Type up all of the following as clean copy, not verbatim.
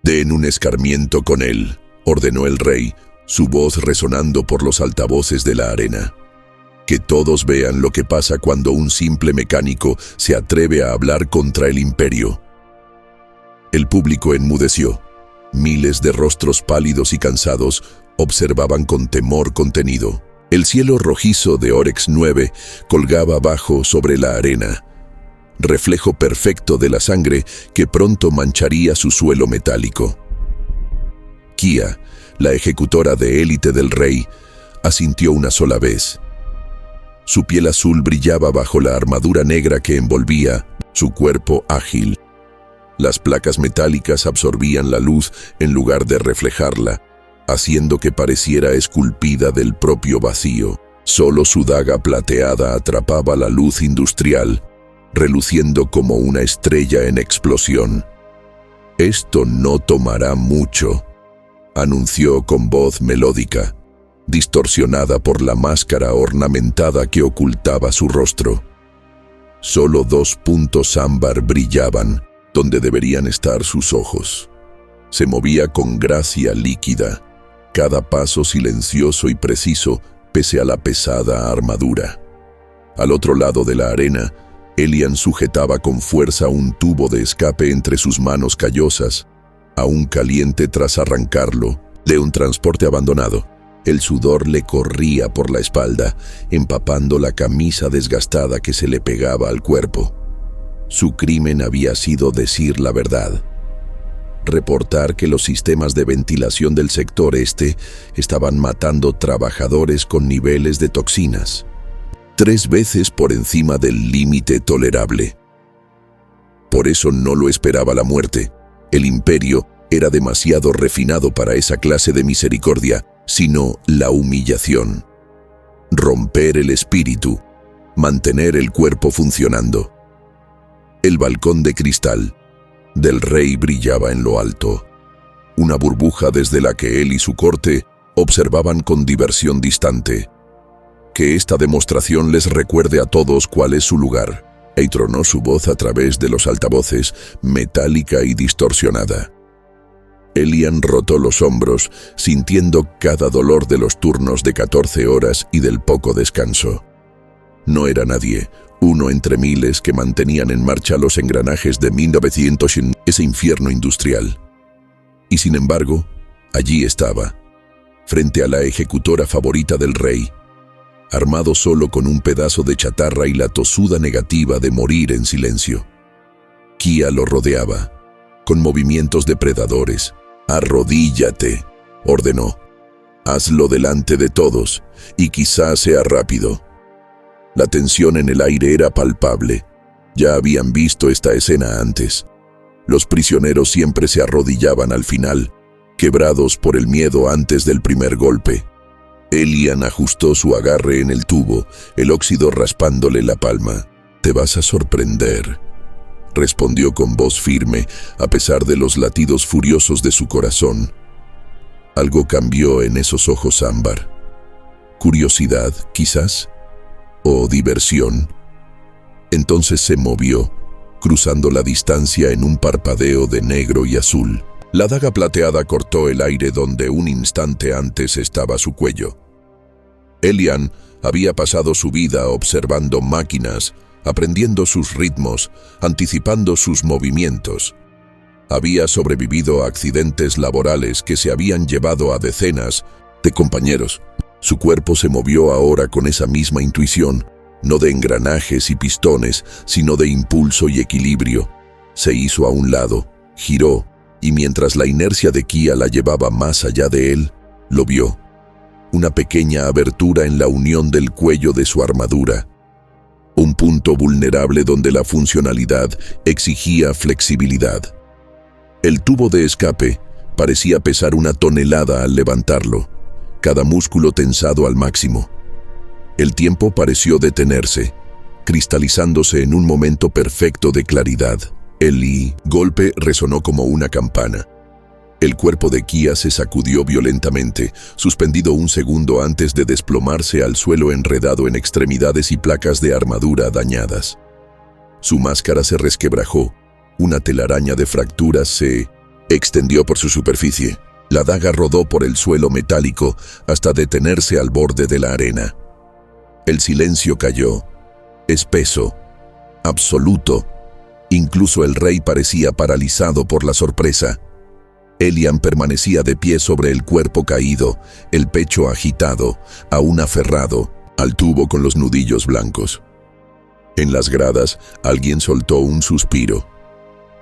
«Den un escarmiento con él», ordenó el rey, su voz resonando por los altavoces de la arena. «Que todos vean lo que pasa cuando un simple mecánico se atreve a hablar contra el imperio». El público enmudeció. Miles de rostros pálidos y cansados observaban con temor contenido. El cielo rojizo de Oryx 9 colgaba abajo sobre la arena, reflejo perfecto de la sangre que pronto mancharía su suelo metálico. Kia, la ejecutora de élite del rey, asintió una sola vez. Su piel azul brillaba bajo la armadura negra que envolvía su cuerpo ágil. Las placas metálicas absorbían la luz en lugar de reflejarla, haciendo que pareciera esculpida del propio vacío. Solo su daga plateada atrapaba la luz industrial, reluciendo como una estrella en explosión. «Esto no tomará mucho», anunció con voz melódica, distorsionada por la máscara ornamentada que ocultaba su rostro. Solo 2 puntos ámbar brillaban donde deberían estar sus ojos. Se movía con gracia líquida, cada paso silencioso y preciso pese a la pesada armadura. Al otro lado de la arena, Elian sujetaba con fuerza un tubo de escape entre sus manos callosas, aún caliente tras arrancarlo de un transporte abandonado. El sudor le corría por la espalda, empapando la camisa desgastada que se le pegaba al cuerpo. Su crimen había sido decir la verdad. Reportar que los sistemas de ventilación del sector este estaban matando trabajadores con niveles de toxinas 3 veces por encima del límite tolerable. Por eso no lo esperaba la muerte. El imperio era demasiado refinado para esa clase de misericordia, sino la humillación. Romper el espíritu, mantener el cuerpo funcionando. El balcón de cristal del rey brillaba en lo alto, una burbuja desde la que él y su corte observaban con diversión distante. Que esta demostración les recuerde a todos cuál es su lugar, y tronó su voz a través de los altavoces, metálica y distorsionada. Elian rotó los hombros, sintiendo cada dolor de los turnos de 14 horas y del poco descanso. No era nadie, uno entre miles que mantenían en marcha los engranajes de 1900 en ese infierno industrial. Y sin embargo, allí estaba, frente a la ejecutora favorita del rey, armado solo con un pedazo de chatarra y la tosuda negativa de morir en silencio. Kia lo rodeaba, con movimientos depredadores. «Arrodíllate», ordenó. «Hazlo delante de todos, y quizás sea rápido». La tensión en el aire era palpable. Ya habían visto esta escena antes. Los prisioneros siempre se arrodillaban al final, quebrados por el miedo antes del primer golpe. Elian ajustó su agarre en el tubo, el óxido raspándole la palma. «Te vas a sorprender», respondió con voz firme, a pesar de los latidos furiosos de su corazón. Algo cambió en esos ojos ámbar. ¿Curiosidad, quizás? ¿O diversión? Entonces se movió, cruzando la distancia en un parpadeo de negro y azul. La daga plateada cortó el aire donde un instante antes estaba su cuello. Elian había pasado su vida observando máquinas, aprendiendo sus ritmos, anticipando sus movimientos. Había sobrevivido a accidentes laborales que se habían llevado a decenas de compañeros. Su cuerpo se movió ahora con esa misma intuición, no de engranajes y pistones, sino de impulso y equilibrio. Se hizo a un lado, giró, y mientras la inercia de Kia la llevaba más allá de él, lo vio. Una pequeña abertura en la unión del cuello de su armadura. Un punto vulnerable donde la funcionalidad exigía flexibilidad. El tubo de escape parecía pesar 1 tonelada al levantarlo, cada músculo tensado al máximo. El tiempo pareció detenerse, cristalizándose en un momento perfecto de claridad. El golpe resonó como una campana. El cuerpo de Kia se sacudió violentamente, suspendido un segundo antes de desplomarse al suelo enredado en extremidades y placas de armadura dañadas. Su máscara se resquebrajó, una telaraña de fracturas se extendió por su superficie. La daga rodó por el suelo metálico hasta detenerse al borde de la arena. El silencio cayó, espeso, absoluto. Incluso el rey parecía paralizado por la sorpresa. Elian permanecía de pie sobre el cuerpo caído, el pecho agitado, aún aferrado al tubo con los nudillos blancos. En las gradas, alguien soltó un suspiro.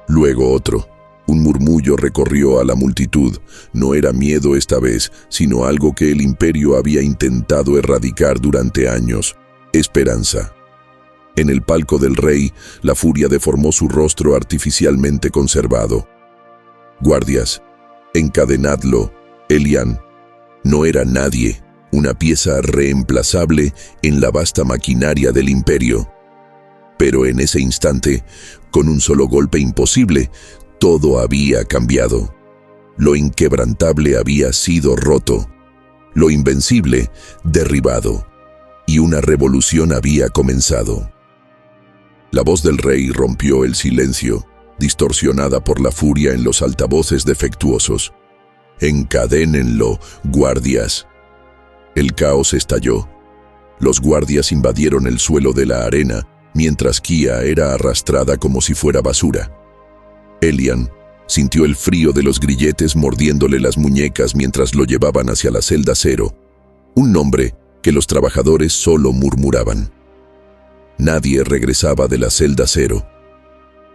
Luego otro. Un murmullo recorrió a la multitud. No era miedo esta vez, sino algo que el imperio había intentado erradicar durante años: esperanza. En el palco del rey, la furia deformó su rostro artificialmente conservado. «Guardias, encadenadlo, Elian». No era nadie, una pieza reemplazable en la vasta maquinaria del imperio. Pero en ese instante, con un solo golpe imposible, todo había cambiado. Lo inquebrantable había sido roto, lo invencible derribado, y una revolución había comenzado. La voz del rey rompió el silencio, distorsionada por la furia en los altavoces defectuosos. «Encadénenlo, guardias». El caos estalló. Los guardias invadieron el suelo de la arena, mientras Kia era arrastrada como si fuera basura. Elian sintió el frío de los grilletes mordiéndole las muñecas mientras lo llevaban hacia la celda 0, un nombre que los trabajadores solo murmuraban. Nadie regresaba de la celda 0.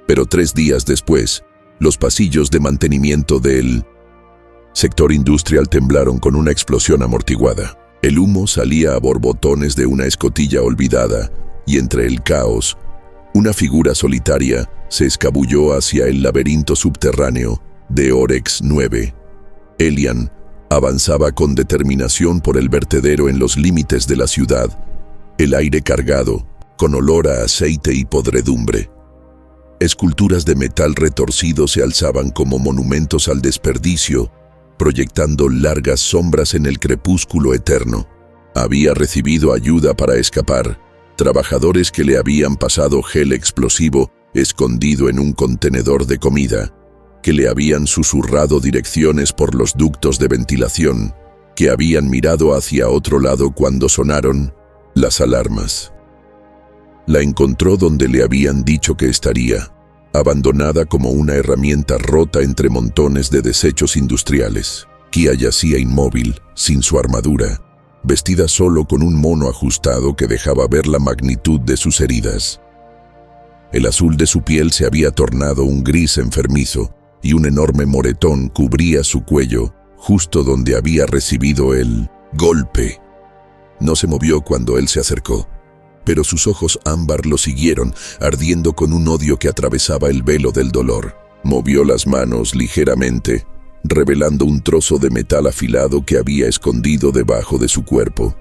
Pero 3 días después, los pasillos de mantenimiento del sector industrial temblaron con una explosión amortiguada. El humo salía a borbotones de una escotilla olvidada, y entre el caos, una figura solitaria se escabulló hacia el laberinto subterráneo de Orex 9. Elian avanzaba con determinación por el vertedero en los límites de la ciudad, el aire cargado, con olor a aceite y podredumbre. Esculturas de metal retorcido se alzaban como monumentos al desperdicio, proyectando largas sombras en el crepúsculo eterno. Había recibido ayuda para escapar, trabajadores que le habían pasado gel explosivo escondido en un contenedor de comida, que le habían susurrado direcciones por los ductos de ventilación, que habían mirado hacia otro lado cuando sonaron las alarmas. La encontró donde le habían dicho que estaría, abandonada como una herramienta rota entre montones de desechos industriales. Kia yacía inmóvil, sin su armadura, vestida solo con un mono ajustado que dejaba ver la magnitud de sus heridas. El azul de su piel se había tornado un gris enfermizo, y un enorme moretón cubría su cuello, justo donde había recibido el golpe. No se movió cuando él se acercó, pero sus ojos ámbar lo siguieron, ardiendo con un odio que atravesaba el velo del dolor. Movió las manos ligeramente, revelando un trozo de metal afilado que había escondido debajo de su cuerpo.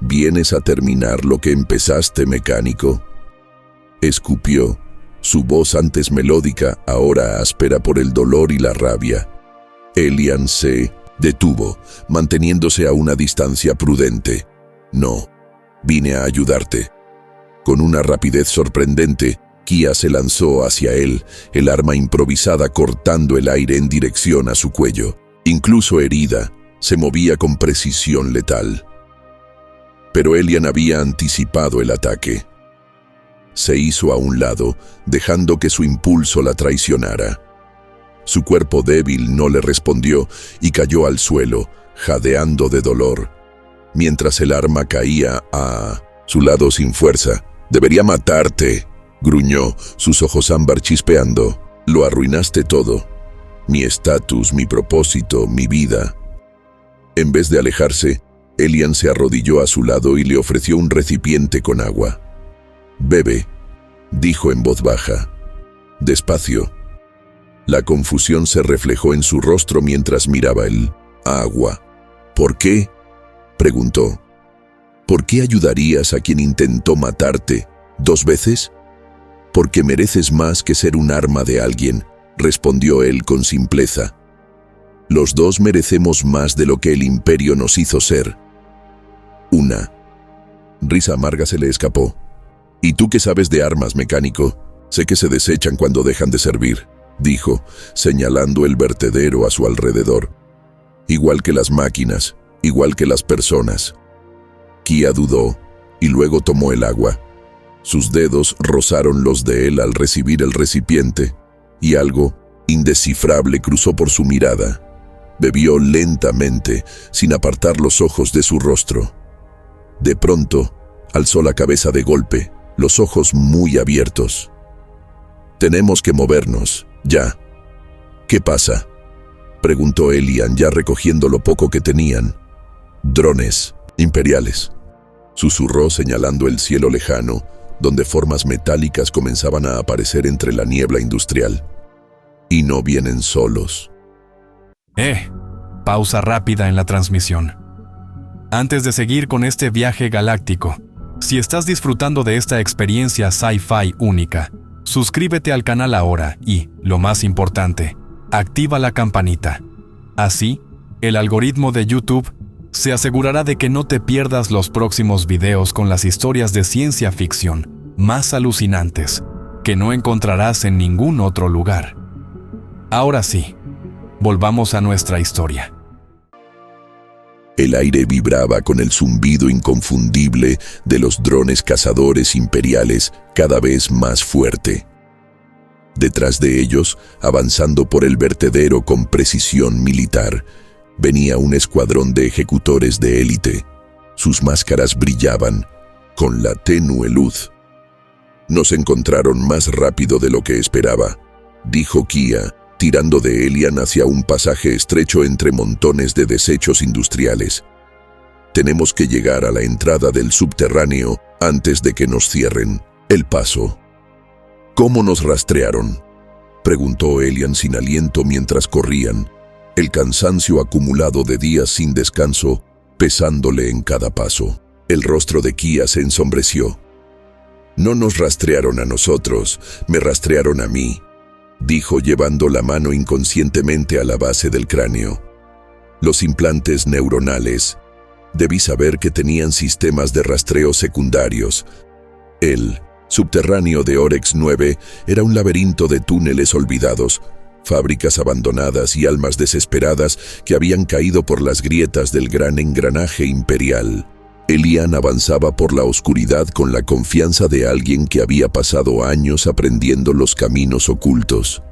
«¿Vienes a terminar lo que empezaste, mecánico?», escupió, su voz antes melódica, ahora áspera por el dolor y la rabia. Elian se detuvo, manteniéndose a una distancia prudente. «No, vine a ayudarte». Con una rapidez sorprendente, Kia se lanzó hacia él, el arma improvisada cortando el aire en dirección a su cuello. Incluso herida, se movía con precisión letal. Pero Elian había anticipado el ataque. Se hizo a un lado, dejando que su impulso la traicionara. Su cuerpo débil no le respondió y cayó al suelo, jadeando de dolor, mientras el arma caía a su lado sin fuerza. «Debería matarte», gruñó, sus ojos ámbar chispeando. «Lo arruinaste todo. Mi estatus, mi propósito, mi vida». En vez de alejarse, Elian se arrodilló a su lado y le ofreció un recipiente con agua. «Bebe», dijo en voz baja. Despacio. La confusión se reflejó en su rostro mientras miraba el agua. «¿Por qué?», preguntó. «¿Por qué ayudarías a quien intentó matarte 2 veces?» «Porque mereces más que ser un arma de alguien», respondió él con simpleza. «Los dos merecemos más de lo que el imperio nos hizo ser». Una risa amarga se le escapó. «¿Y tú qué sabes de armas, mecánico? Sé que se desechan cuando dejan de servir». dijo, señalando el vertedero a su alrededor. Igual que las máquinas, igual que las personas. Kia dudó y luego tomó el agua. Sus dedos rozaron los de él al recibir el recipiente y algo indescifrable cruzó por su mirada. Bebió lentamente, sin apartar los ojos de su rostro. De pronto, alzó la cabeza de golpe, los ojos muy abiertos. «Tenemos que movernos, ya». «¿Qué pasa?», preguntó Elian, ya recogiendo lo poco que tenían. «Drones imperiales», susurró señalando el cielo lejano, donde formas metálicas comenzaban a aparecer entre la niebla industrial. «Y no vienen solos». Pausa rápida en la transmisión. Antes de seguir con este viaje galáctico, si estás disfrutando de esta experiencia sci-fi única, suscríbete al canal ahora y, lo más importante, activa la campanita. Así, el algoritmo de YouTube se asegurará de que no te pierdas los próximos videos con las historias de ciencia ficción más alucinantes que no encontrarás en ningún otro lugar. Ahora sí, volvamos a nuestra historia. El aire vibraba con el zumbido inconfundible de los drones cazadores imperiales cada vez más fuerte. Detrás de ellos, avanzando por el vertedero con precisión militar, venía un escuadrón de ejecutores de élite. Sus máscaras brillaban con la tenue luz. «Nos encontraron más rápido de lo que esperaba», dijo Kia, tirando de Elian hacia un pasaje estrecho entre montones de desechos industriales. «Tenemos que llegar a la entrada del subterráneo antes de que nos cierren el paso». «¿Cómo nos rastrearon?», preguntó Elian sin aliento mientras corrían, el cansancio acumulado de días sin descanso pesándole en cada paso. El rostro de Kia se ensombreció. «No nos rastrearon a nosotros, me rastrearon a mí», dijo llevando la mano inconscientemente a la base del cráneo. «Los implantes neuronales. Debí saber que tenían sistemas de rastreo secundarios. El subterráneo de Orex 9 era un laberinto de túneles olvidados, fábricas abandonadas y almas desesperadas que habían caído por las grietas del gran engranaje imperial». Elian avanzaba por la oscuridad con la confianza de alguien que había pasado años aprendiendo los caminos ocultos.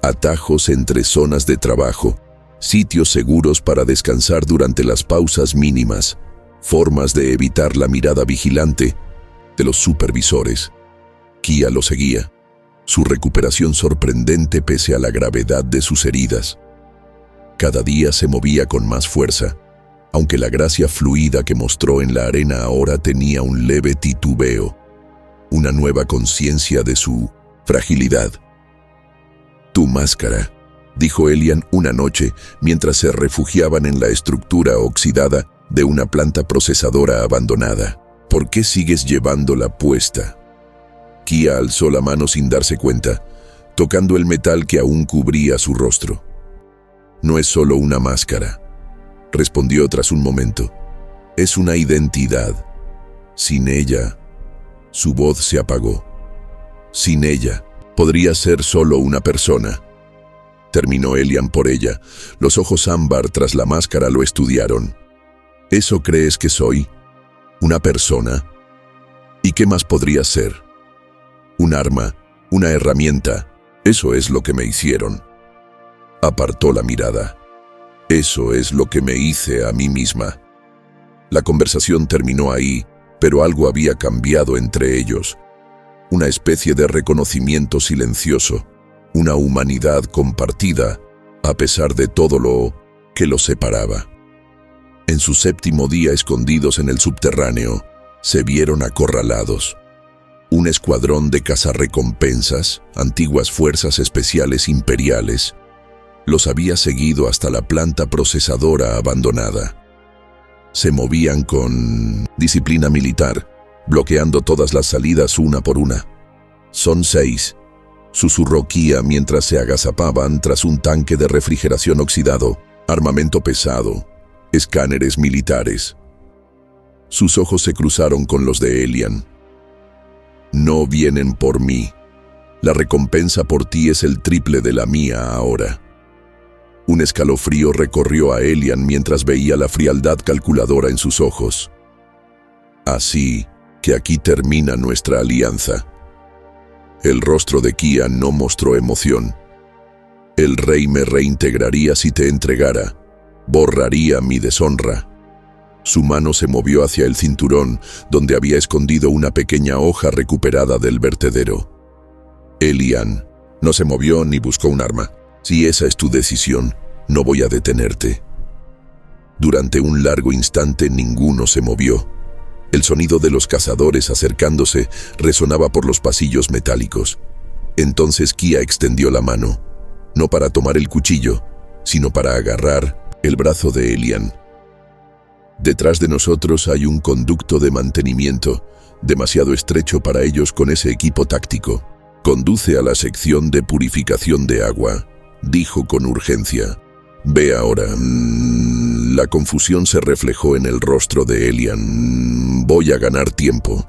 Atajos entre zonas de trabajo, sitios seguros para descansar durante las pausas mínimas, formas de evitar la mirada vigilante de los supervisores. Kia lo seguía, su recuperación sorprendente pese a la gravedad de sus heridas. Cada día se movía con más fuerza, aunque la gracia fluida que mostró en la arena ahora tenía un leve titubeo, una nueva conciencia de su fragilidad. «Tu máscara», dijo Elian una noche mientras se refugiaban en la estructura oxidada de una planta procesadora abandonada. «¿Por qué sigues llevándola puesta?». Kia alzó la mano sin darse cuenta, tocando el metal que aún cubría su rostro. «No es solo una máscara», respondió tras un momento. «Es una identidad. Sin ella...». Su voz se apagó. «Sin ella, podría ser solo una persona», terminó Elian por ella. Los ojos ámbar tras la máscara lo estudiaron. «¿Eso crees que soy? ¿Una persona? ¿Y qué más podría ser? Un arma, una herramienta. Eso es lo que me hicieron». Apartó la mirada. «Eso es lo que me hice a mí misma». La conversación terminó ahí, pero algo había cambiado entre ellos. Una especie de reconocimiento silencioso, una humanidad compartida, a pesar de todo lo que los separaba. En su séptimo día escondidos en el subterráneo, se vieron acorralados. Un escuadrón de cazarrecompensas, antiguas fuerzas especiales imperiales, los había seguido hasta la planta procesadora abandonada. Se movían con disciplina militar, bloqueando todas las salidas una por una. «Son 6», susurró Kia mientras se agazapaban tras un tanque de refrigeración oxidado, armamento pesado, escáneres militares. Sus ojos se cruzaron con los de Elian. «No vienen por mí», La recompensa por ti es el triple de la mía ahora. Un escalofrío recorrió a Elian mientras veía la frialdad calculadora en sus ojos. Así que aquí termina nuestra alianza. El rostro de Kia no mostró emoción. El rey me reintegraría si te entregara, borraría mi deshonra. Su mano se movió hacia el cinturón, donde había escondido una pequeña hoja recuperada del vertedero. Elian no se movió ni buscó un arma. Si esa es tu decisión, no voy a detenerte. Durante un largo instante ninguno se movió. El sonido de los cazadores acercándose resonaba por los pasillos metálicos. Entonces Kia extendió la mano, no para tomar el cuchillo, sino para agarrar el brazo de Elian. Detrás de nosotros hay un conducto de mantenimiento, demasiado estrecho para ellos con ese equipo táctico. Conduce a la sección de purificación de agua, dijo con urgencia. Ve ahora. La confusión se reflejó en el rostro de Elian. Voy a ganar tiempo,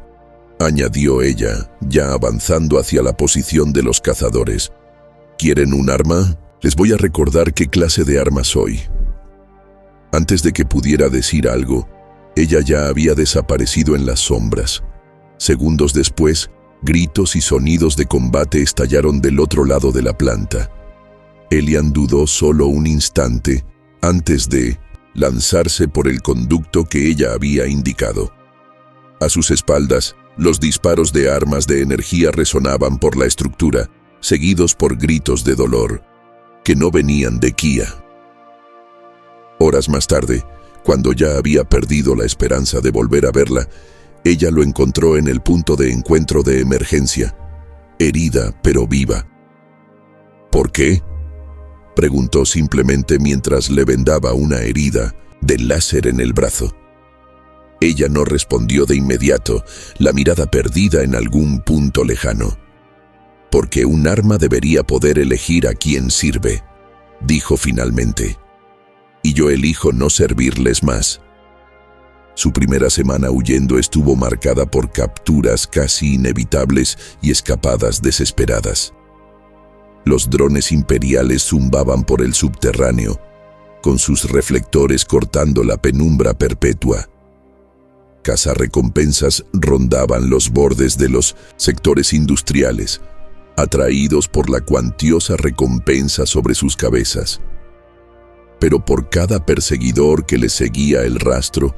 añadió ella, ya avanzando hacia la posición de los cazadores. ¿Quieren un arma? Les voy a recordar qué clase de arma soy. Antes de que pudiera decir algo, ella ya había desaparecido en las sombras. Segundos después, gritos y sonidos de combate estallaron del otro lado de la planta. Elian dudó solo un instante antes de lanzarse por el conducto que ella había indicado. A sus espaldas, los disparos de armas de energía resonaban por la estructura, seguidos por gritos de dolor, que no venían de Kia. Horas más tarde, cuando ya había perdido la esperanza de volver a verla, ella lo encontró en el punto de encuentro de emergencia, herida pero viva. ¿Por qué?, preguntó simplemente mientras le vendaba una herida de láser en el brazo. Ella no respondió de inmediato, la mirada perdida en algún punto lejano. Porque un arma debería poder elegir a quién sirve, dijo finalmente. Y yo elijo no servirles más. Su primera semana huyendo estuvo marcada por capturas casi inevitables y escapadas desesperadas. Los drones imperiales zumbaban por el subterráneo, con sus reflectores cortando la penumbra perpetua. Cazarrecompensas rondaban los bordes de los sectores industriales, atraídos por la cuantiosa recompensa sobre sus cabezas. Pero por cada perseguidor que les seguía el rastro,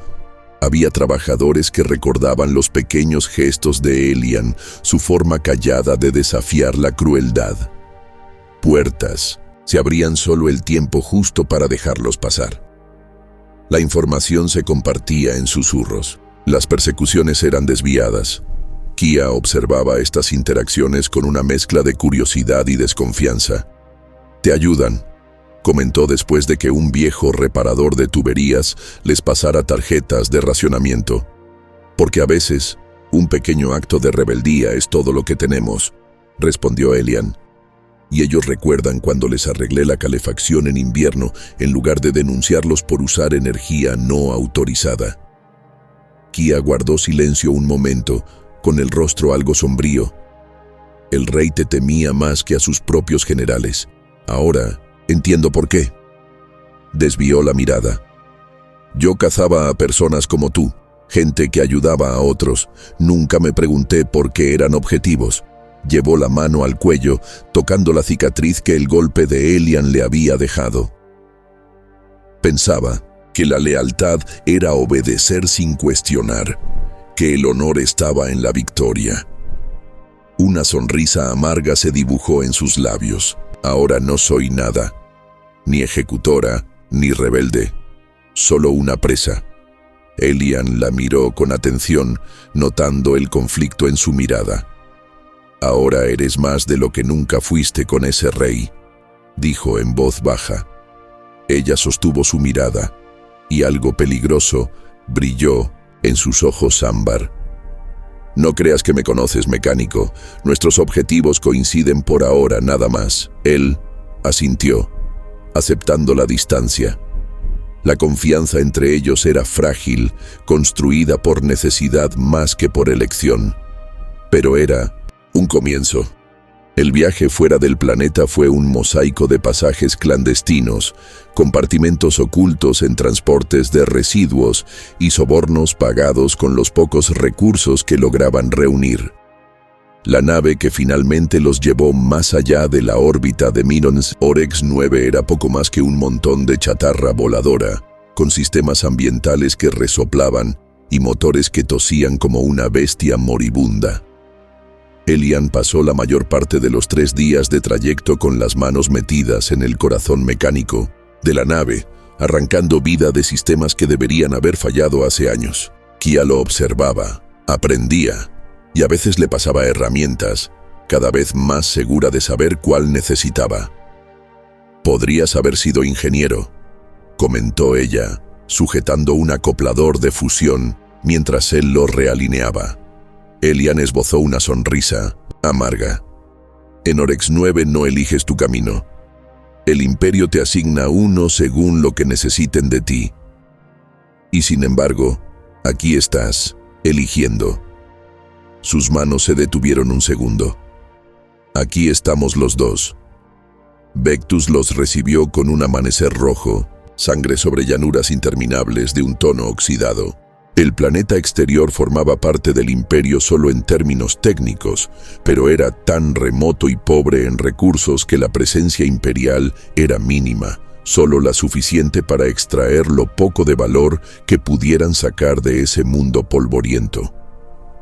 había trabajadores que recordaban los pequeños gestos de Elian, su forma callada de desafiar la crueldad. Puertas se abrían solo el tiempo justo para dejarlos pasar. La información se compartía en susurros. Las persecuciones eran desviadas. Kia observaba estas interacciones con una mezcla de curiosidad y desconfianza. «Te ayudan», comentó después de que un viejo reparador de tuberías les pasara tarjetas de racionamiento. «Porque a veces, un pequeño acto de rebeldía es todo lo que tenemos», respondió Elian. «Y ellos recuerdan cuando les arreglé la calefacción en invierno en lugar de denunciarlos por usar energía no autorizada». Kia guardó silencio un momento, con el rostro algo sombrío. El rey te temía más que a sus propios generales. Ahora entiendo por qué. Desvió la mirada. Yo cazaba a personas como tú, gente que ayudaba a otros. Nunca me pregunté por qué eran objetivos. Llevó la mano al cuello, tocando la cicatriz que el golpe de Elian le había dejado. Pensaba que la lealtad era obedecer sin cuestionar, que el honor estaba en la victoria. Una sonrisa amarga se dibujó en sus labios. Ahora no soy nada, ni ejecutora, ni rebelde, solo una presa. Elian la miró con atención, notando el conflicto en su mirada. Ahora eres más de lo que nunca fuiste con ese rey, dijo en voz baja. Ella sostuvo su mirada, y algo peligroso brilló en sus ojos ámbar. No creas que me conoces, mecánico. Nuestros objetivos coinciden por ahora, nada más. Él asintió, aceptando la distancia. La confianza entre ellos era frágil, construida por necesidad más que por elección. Pero era un comienzo. El viaje fuera del planeta fue un mosaico de pasajes clandestinos, compartimentos ocultos en transportes de residuos y sobornos pagados con los pocos recursos que lograban reunir. La nave que finalmente los llevó más allá de la órbita de Mirons, Oryx 9, era poco más que un montón de chatarra voladora, con sistemas ambientales que resoplaban y motores que tosían como una bestia moribunda. Elian pasó la mayor parte de los 3 días de trayecto con las manos metidas en el corazón mecánico de la nave, arrancando vida de sistemas que deberían haber fallado hace años. Kia lo observaba, aprendía, y a veces le pasaba herramientas, cada vez más segura de saber cuál necesitaba. «Podrías haber sido ingeniero», comentó ella, sujetando un acoplador de fusión mientras él lo realineaba. Elian esbozó una sonrisa amarga. «En Oryx 9 no eliges tu camino. El Imperio te asigna uno según lo que necesiten de ti. Y sin embargo, aquí estás, eligiendo». Sus manos se detuvieron un segundo. «Aquí estamos los dos». Vectus los recibió con un amanecer rojo, sangre sobre llanuras interminables de un tono oxidado. El planeta exterior formaba parte del Imperio solo en términos técnicos, pero era tan remoto y pobre en recursos que la presencia imperial era mínima, solo la suficiente para extraer lo poco de valor que pudieran sacar de ese mundo polvoriento.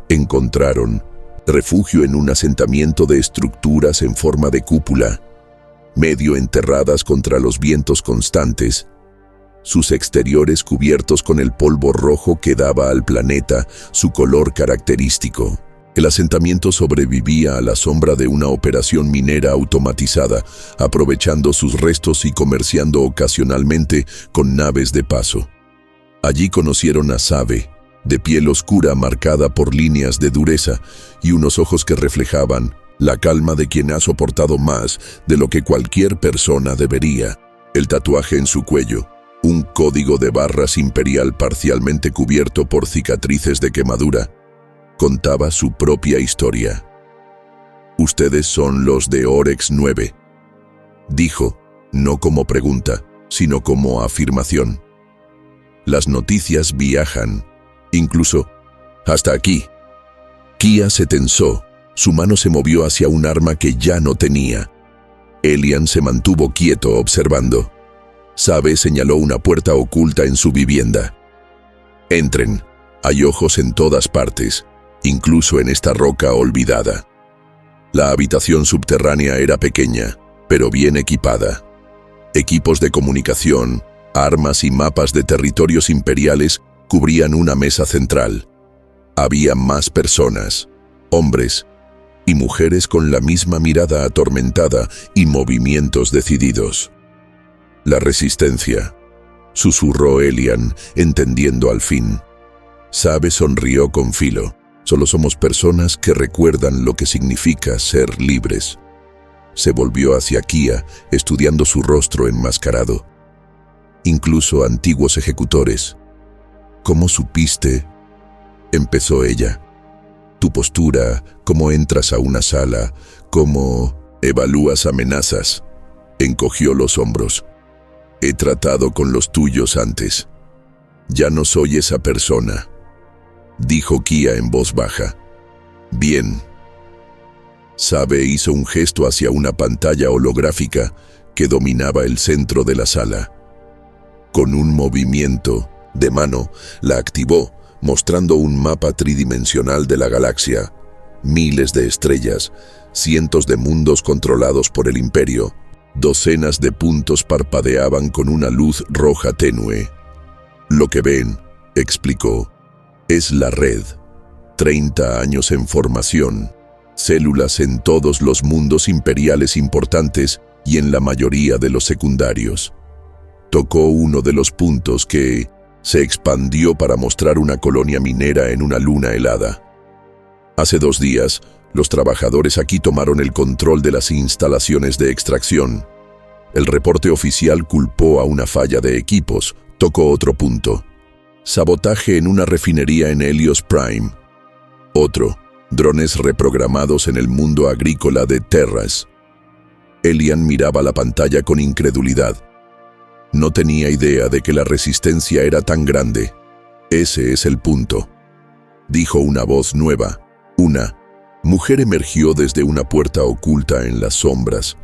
Encontraron refugio en un asentamiento de estructuras en forma de cúpula, medio enterradas contra los vientos constantes, sus exteriores cubiertos con el polvo rojo que daba al planeta su color característico. El asentamiento sobrevivía a la sombra de una operación minera automatizada, aprovechando sus restos y comerciando ocasionalmente con naves de paso. Allí conocieron a Sabe, de piel oscura marcada por líneas de dureza y unos ojos que reflejaban la calma de quien ha soportado más de lo que cualquier persona debería. El tatuaje en su cuello, un código de barras imperial parcialmente cubierto por cicatrices de quemadura, contaba su propia historia. «Ustedes son los de Oryx 9», dijo, no como pregunta, sino como afirmación. «Las noticias viajan, incluso hasta aquí». Kia se tensó, su mano se movió hacia un arma que ya no tenía. Elian se mantuvo quieto observando. Sabe señaló una puerta oculta en su vivienda. «Entren, hay ojos en todas partes, incluso en esta roca olvidada». La habitación subterránea era pequeña, pero bien equipada. Equipos de comunicación, armas y mapas de territorios imperiales cubrían una mesa central. Había más personas, hombres y mujeres con la misma mirada atormentada y movimientos decididos. «La resistencia», susurró Elian, entendiendo al fin. Sabe sonrió con filo. «Solo somos personas que recuerdan lo que significa ser libres». Se volvió hacia Kia, estudiando su rostro enmascarado. «Incluso antiguos ejecutores». «¿Cómo supiste?», empezó ella. «Tu postura, cómo entras a una sala, cómo evalúas amenazas». Encogió los hombros. «He tratado con los tuyos antes. Ya no soy esa persona», dijo Kia en voz baja. «Bien». Sabe hizo un gesto hacia una pantalla holográfica que dominaba el centro de la sala. Con un movimiento de mano, la activó, mostrando un mapa tridimensional de la galaxia, miles de estrellas, cientos de mundos controlados por el Imperio. Docenas de puntos parpadeaban con una luz roja tenue. «Lo que ven», explicó, «es la red. 30 años en formación, células en todos los mundos imperiales importantes y en la mayoría de los secundarios». Tocó uno de los puntos que se expandió para mostrar una colonia minera en una luna helada. «Hace 2 días, los trabajadores aquí tomaron el control de las instalaciones de extracción. El reporte oficial culpó a una falla de equipos». Tocó otro punto. «Sabotaje en una refinería en Helios Prime». Otro. Drones reprogramados en el mundo agrícola de Terras. Elian miraba la pantalla con incredulidad. No tenía idea de que la resistencia era tan grande. Ese es el punto, dijo una voz nueva. Una mujer emergió desde una puerta oculta en las sombras,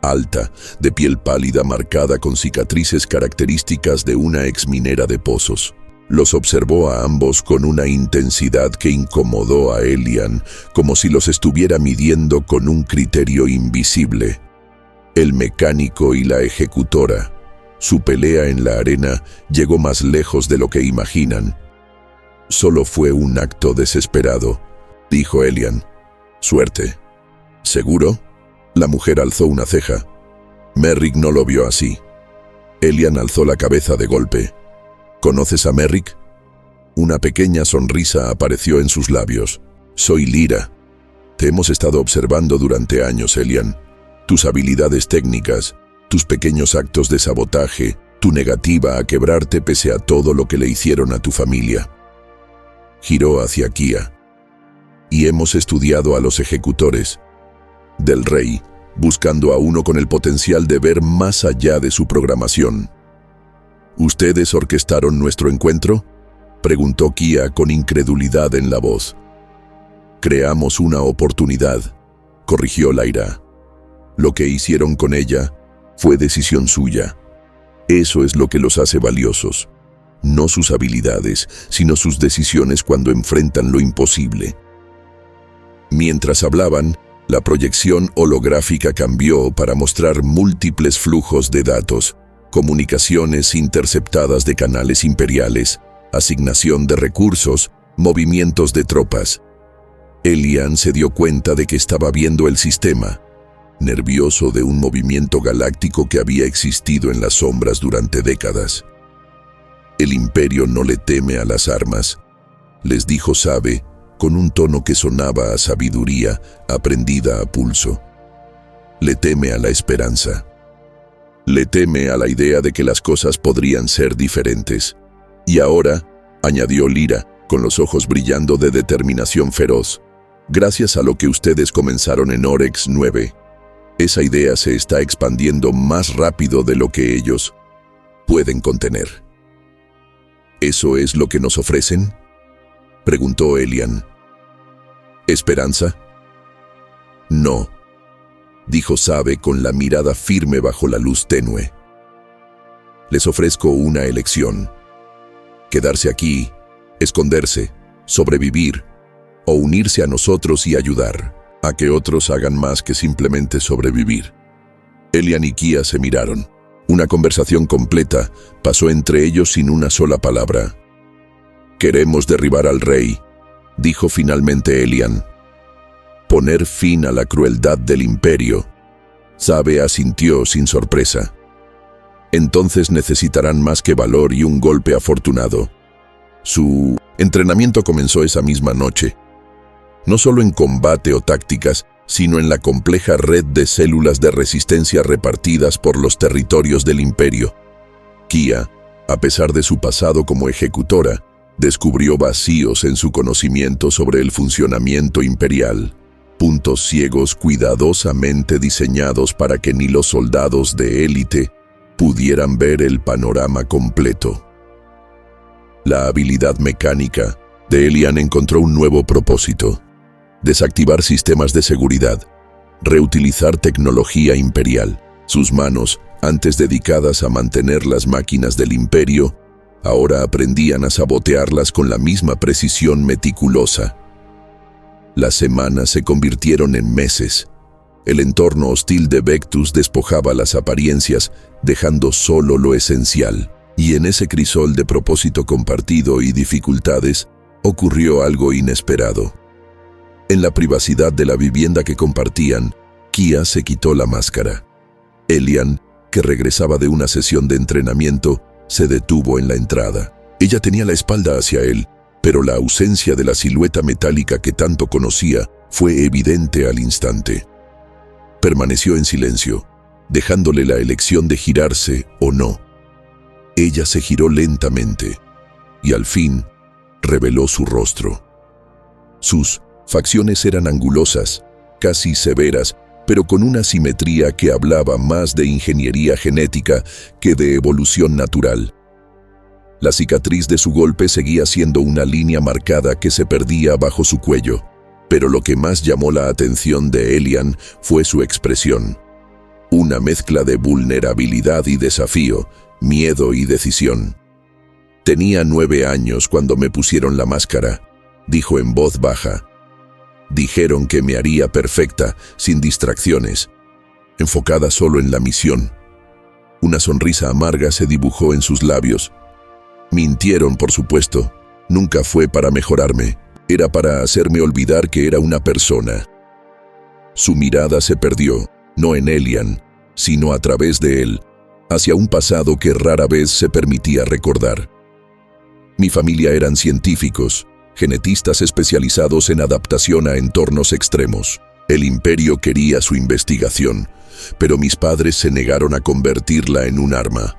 alta, de piel pálida marcada con cicatrices características de una exminera de pozos. Los observó a ambos con una intensidad que incomodó a Elian, como si los estuviera midiendo con un criterio invisible. El mecánico y la ejecutora. Su pelea en la arena llegó más lejos de lo que imaginan. Solo fue un acto desesperado, dijo Elian. Suerte. ¿Seguro? La mujer alzó una ceja. Merrick no lo vio así. Elian alzó la cabeza de golpe. ¿Conoces a Merrick? Una pequeña sonrisa apareció en sus labios. Soy Lyra. Te hemos estado observando durante años, Elian. Tus habilidades técnicas, tus pequeños actos de sabotaje, tu negativa a quebrarte pese a todo lo que le hicieron a tu familia. Giró hacia Kia. Y hemos estudiado a los ejecutores del rey, buscando a uno con el potencial de ver más allá de su programación. ¿Ustedes orquestaron nuestro encuentro?, preguntó Kia con incredulidad en la voz. Creamos una oportunidad, corrigió Lyra. Lo que hicieron con ella fue decisión suya. Eso es lo que los hace valiosos. No sus habilidades, sino sus decisiones cuando enfrentan lo imposible. Mientras hablaban, la proyección holográfica cambió para mostrar múltiples flujos de datos, comunicaciones interceptadas de canales imperiales, asignación de recursos, movimientos de tropas. Elian se dio cuenta de que estaba viendo el sistema, nervioso de un movimiento galáctico que había existido en las sombras durante décadas. El Imperio no le teme a las armas, les dijo Sabe, con un tono que sonaba a sabiduría aprendida a pulso. Le teme a la esperanza. Le teme a la idea de que las cosas podrían ser diferentes. Y ahora, añadió Lyra, con los ojos brillando de determinación feroz, gracias a lo que ustedes comenzaron en Orex 9, esa idea se está expandiendo más rápido de lo que ellos pueden contener. ¿Eso es lo que nos ofrecen?, preguntó Elian. ¿Esperanza? No, dijo Sabe con la mirada firme bajo la luz tenue. Les ofrezco una elección. Quedarse aquí, esconderse, sobrevivir, o unirse a nosotros y ayudar a que otros hagan más que simplemente sobrevivir. Elian y Kia se miraron. Una conversación completa pasó entre ellos sin una sola palabra. Queremos derribar al rey, dijo finalmente Elian. Poner fin a la crueldad del Imperio. Sabe asintió sin sorpresa. Entonces necesitarán más que valor y un golpe afortunado. Su entrenamiento comenzó esa misma noche. No solo en combate o tácticas, sino en la compleja red de células de resistencia repartidas por los territorios del Imperio. Kia, a pesar de su pasado como ejecutora, descubrió vacíos en su conocimiento sobre el funcionamiento imperial, puntos ciegos cuidadosamente diseñados para que ni los soldados de élite pudieran ver el panorama completo. La habilidad mecánica de Elian encontró un nuevo propósito: desactivar sistemas de seguridad, reutilizar tecnología imperial. Sus manos, antes dedicadas a mantener las máquinas del Imperio, ahora aprendían a sabotearlas con la misma precisión meticulosa. Las semanas se convirtieron en meses. El entorno hostil de Vectus despojaba las apariencias, dejando solo lo esencial. Y en ese crisol de propósito compartido y dificultades, ocurrió algo inesperado. En la privacidad de la vivienda que compartían, Kia se quitó la máscara. Elian, que regresaba de una sesión de entrenamiento, se detuvo en la entrada. Ella tenía la espalda hacia él, pero la ausencia de la silueta metálica que tanto conocía fue evidente al instante. Permaneció en silencio, dejándole la elección de girarse o no. Ella se giró lentamente y al fin reveló su rostro. Sus Facciones eran angulosas, casi severas, pero con una simetría que hablaba más de ingeniería genética que de evolución natural. La cicatriz de su golpe seguía siendo una línea marcada que se perdía bajo su cuello, pero lo que más llamó la atención de Elian fue su expresión. Una mezcla de vulnerabilidad y desafío, miedo y decisión. «Tenía 9 años cuando me pusieron la máscara», dijo en voz baja. «Dijeron que me haría perfecta, sin distracciones, enfocada solo en la misión». Una sonrisa amarga se dibujó en sus labios. «Mintieron, por supuesto. Nunca fue para mejorarme. Era para hacerme olvidar que era una persona». Su mirada se perdió, no en Elian, sino a través de él, hacia un pasado que rara vez se permitía recordar. Mi familia eran científicos, genetistas especializados en adaptación a entornos extremos. El imperio quería su investigación, pero mis padres se negaron a convertirla en un arma.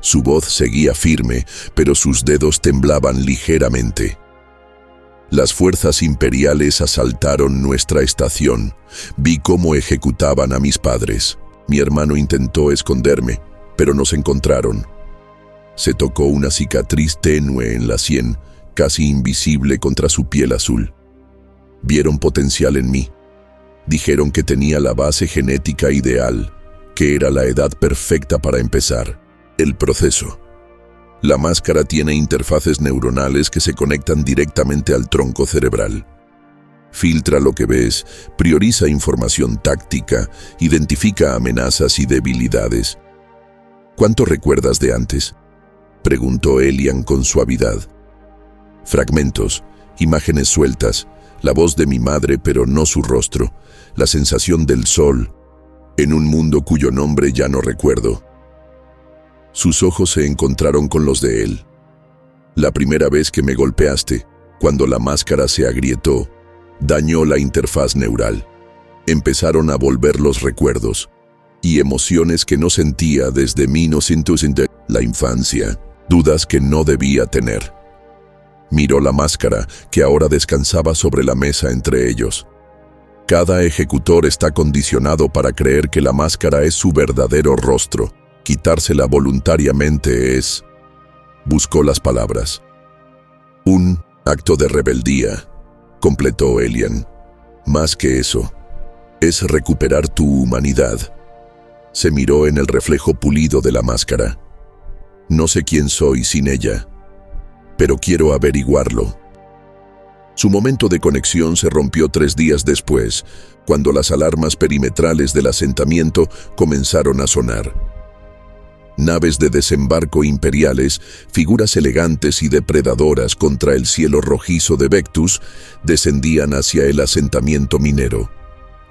Su voz seguía firme, pero sus dedos temblaban ligeramente. Las fuerzas imperiales asaltaron nuestra estación. Vi cómo ejecutaban a mis padres. Mi hermano intentó esconderme, pero nos encontraron. Se tocó una cicatriz tenue en la sien, casi invisible contra su piel azul. Vieron potencial en mí. Dijeron que tenía la base genética ideal, que era la edad perfecta para empezar el proceso. La máscara tiene interfaces neuronales que se conectan directamente al tronco cerebral. Filtra lo que ves, prioriza información táctica, identifica amenazas y debilidades. ¿Cuánto recuerdas de antes?, preguntó Elian con suavidad. Fragmentos, imágenes sueltas, la voz de mi madre pero no su rostro, la sensación del sol, en un mundo cuyo nombre ya no recuerdo. Sus ojos se encontraron con los de él. La primera vez que me golpeaste, cuando la máscara se agrietó, dañó la interfaz neural. Empezaron a volver los recuerdos y emociones que no sentía desde la infancia, dudas que no debía tener. Miró la máscara que ahora descansaba sobre la mesa entre ellos. Cada ejecutor está condicionado para creer que la máscara es su verdadero rostro. Quitársela voluntariamente es... Buscó las palabras. Un acto de rebeldía, completó Elian. Más que eso, es recuperar tu humanidad. Se miró en el reflejo pulido de la máscara. No sé quién soy sin ella, pero quiero averiguarlo. Su momento de conexión se rompió 3 días después, cuando las alarmas perimetrales del asentamiento comenzaron a sonar. Naves de desembarco imperiales, figuras elegantes y depredadoras contra el cielo rojizo de Vectus, descendían hacia el asentamiento minero.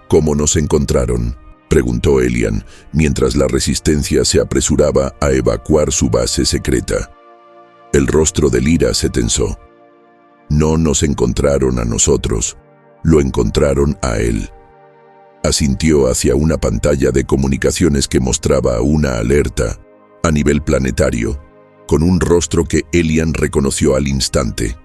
¿Cómo nos encontraron?, preguntó Elian, mientras la resistencia se apresuraba a evacuar su base secreta. El rostro de Lyra se tensó. No nos encontraron a nosotros, lo encontraron a él. Asintió hacia una pantalla de comunicaciones que mostraba una alerta a nivel planetario, con un rostro que Elian reconoció al instante.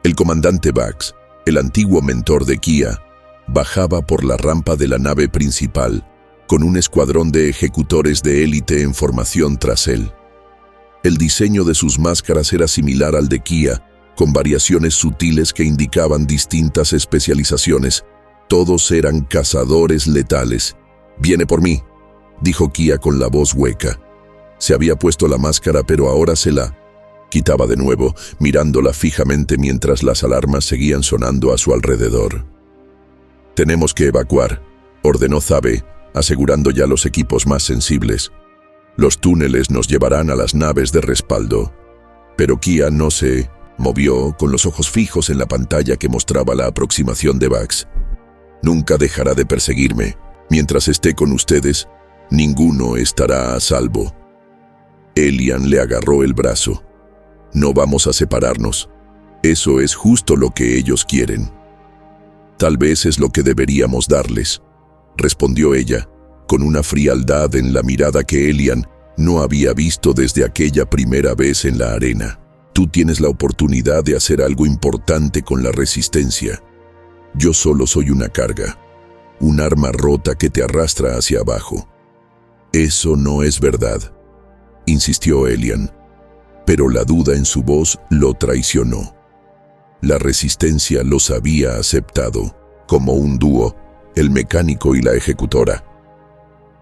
El comandante Bax, el antiguo mentor de Kia, bajaba por la rampa de la nave principal, con un escuadrón de ejecutores de élite en formación tras él. El diseño de sus máscaras era similar al de Kia, con variaciones sutiles que indicaban distintas especializaciones. Todos eran cazadores letales. «Viene por mí», dijo Kia con la voz hueca. Se había puesto la máscara, pero ahora se la quitaba de nuevo, mirándola fijamente mientras las alarmas seguían sonando a su alrededor. «Tenemos que evacuar», ordenó Zabe, asegurando ya los equipos más sensibles. «Los túneles nos llevarán a las naves de respaldo». Pero Kia no se movió, con los ojos fijos en la pantalla que mostraba la aproximación de Bax. «Nunca dejará de perseguirme. Mientras esté con ustedes, ninguno estará a salvo». Elian le agarró el brazo. «No vamos a separarnos. Eso es justo lo que ellos quieren». «Tal vez es lo que deberíamos darles», respondió ella, con una frialdad en la mirada que Elian no había visto desde aquella primera vez en la arena. «Tú tienes la oportunidad de hacer algo importante con la resistencia». Yo solo soy una carga, un arma rota que te arrastra hacia abajo. Eso no es verdad, insistió Elian, pero la duda en su voz lo traicionó. La resistencia los había aceptado, como un dúo, el mecánico y la ejecutora.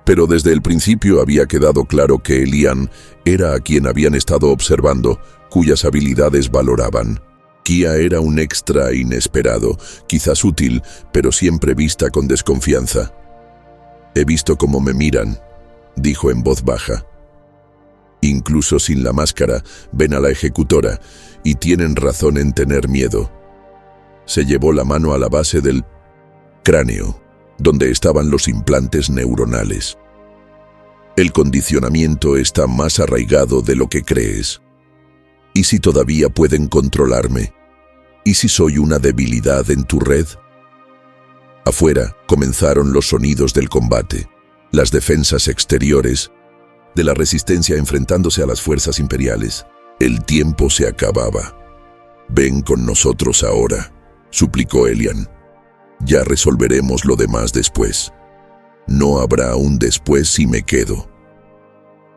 Pero desde el principio había quedado claro que Elian era a quien habían estado observando, cuyas habilidades valoraban. Kia era un extra inesperado, quizás útil, pero siempre vista con desconfianza. «He visto cómo me miran», dijo en voz baja. «Incluso sin la máscara, ven a la ejecutora, y tienen razón en tener miedo». Se llevó la mano a la base del cráneo, donde estaban los implantes neuronales. «El condicionamiento está más arraigado de lo que crees. ¿Y si todavía pueden controlarme? ¿Y si soy una debilidad en tu red?» Afuera comenzaron los sonidos del combate, las defensas exteriores de la resistencia enfrentándose a las fuerzas imperiales. El tiempo se acababa. «Ven con nosotros ahora», suplicó Elian. «Ya resolveremos lo demás después. No habrá un después si me quedo».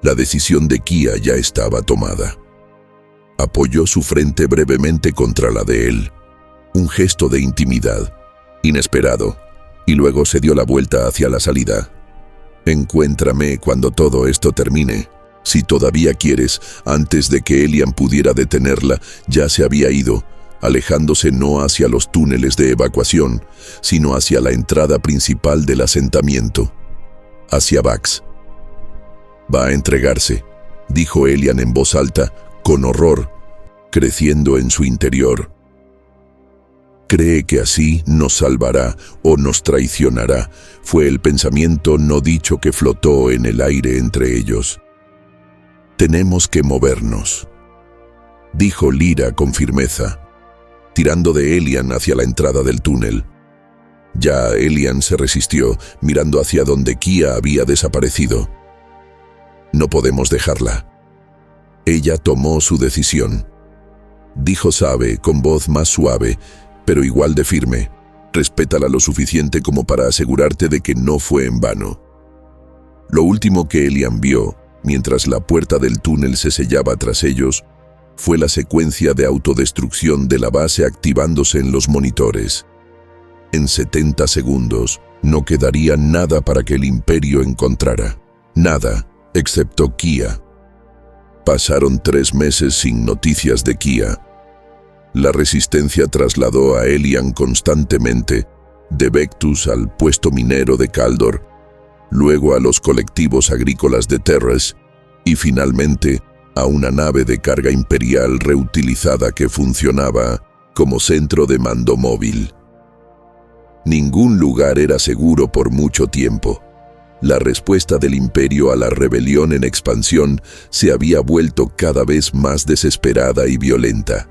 La decisión de Kia ya estaba tomada. Apoyó su frente brevemente contra la de él, un gesto de intimidad, inesperado, y luego se dio la vuelta hacia la salida. «Encuéntrame cuando todo esto termine. Si todavía quieres», antes de que Elian pudiera detenerla, ya se había ido, alejándose no hacia los túneles de evacuación, sino hacia la entrada principal del asentamiento, hacia Vax. «Va a entregarse», dijo Elian en voz alta, con horror, creciendo en su interior. «Cree que así nos salvará o nos traicionará», fue el pensamiento no dicho que flotó en el aire entre ellos. «Tenemos que movernos», dijo Lyra con firmeza, tirando de Elian hacia la entrada del túnel. Ya Elian se resistió, mirando hacia donde Kia había desaparecido. «No podemos dejarla». Ella tomó su decisión. Dijo Sabe con voz más suave, pero igual de firme. «Respétala lo suficiente como para asegurarte de que no fue en vano». Lo último que Elian vio, mientras la puerta del túnel se sellaba tras ellos, fue la secuencia de autodestrucción de la base activándose en los monitores. En 70 segundos no quedaría nada para que el Imperio encontrara. Nada, excepto Kia. Pasaron 3 meses sin noticias de Kia. La resistencia trasladó a Elian constantemente, de Vectus al puesto minero de Kaldor, luego a los colectivos agrícolas de Terres y finalmente a una nave de carga imperial reutilizada que funcionaba como centro de mando móvil. Ningún lugar era seguro por mucho tiempo. La respuesta del Imperio a la rebelión en expansión se había vuelto cada vez más desesperada y violenta.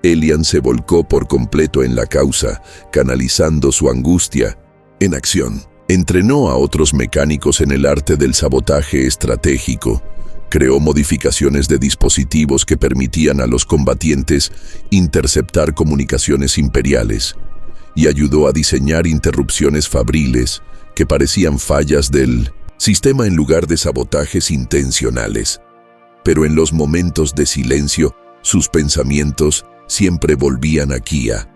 Elian se volcó por completo en la causa, canalizando su angustia en acción. Entrenó a otros mecánicos en el arte del sabotaje estratégico, creó modificaciones de dispositivos que permitían a los combatientes interceptar comunicaciones imperiales y ayudó a diseñar interrupciones fabriles que parecían fallas del sistema en lugar de sabotajes intencionales. Pero en los momentos de silencio, sus pensamientos siempre volvían a Kia.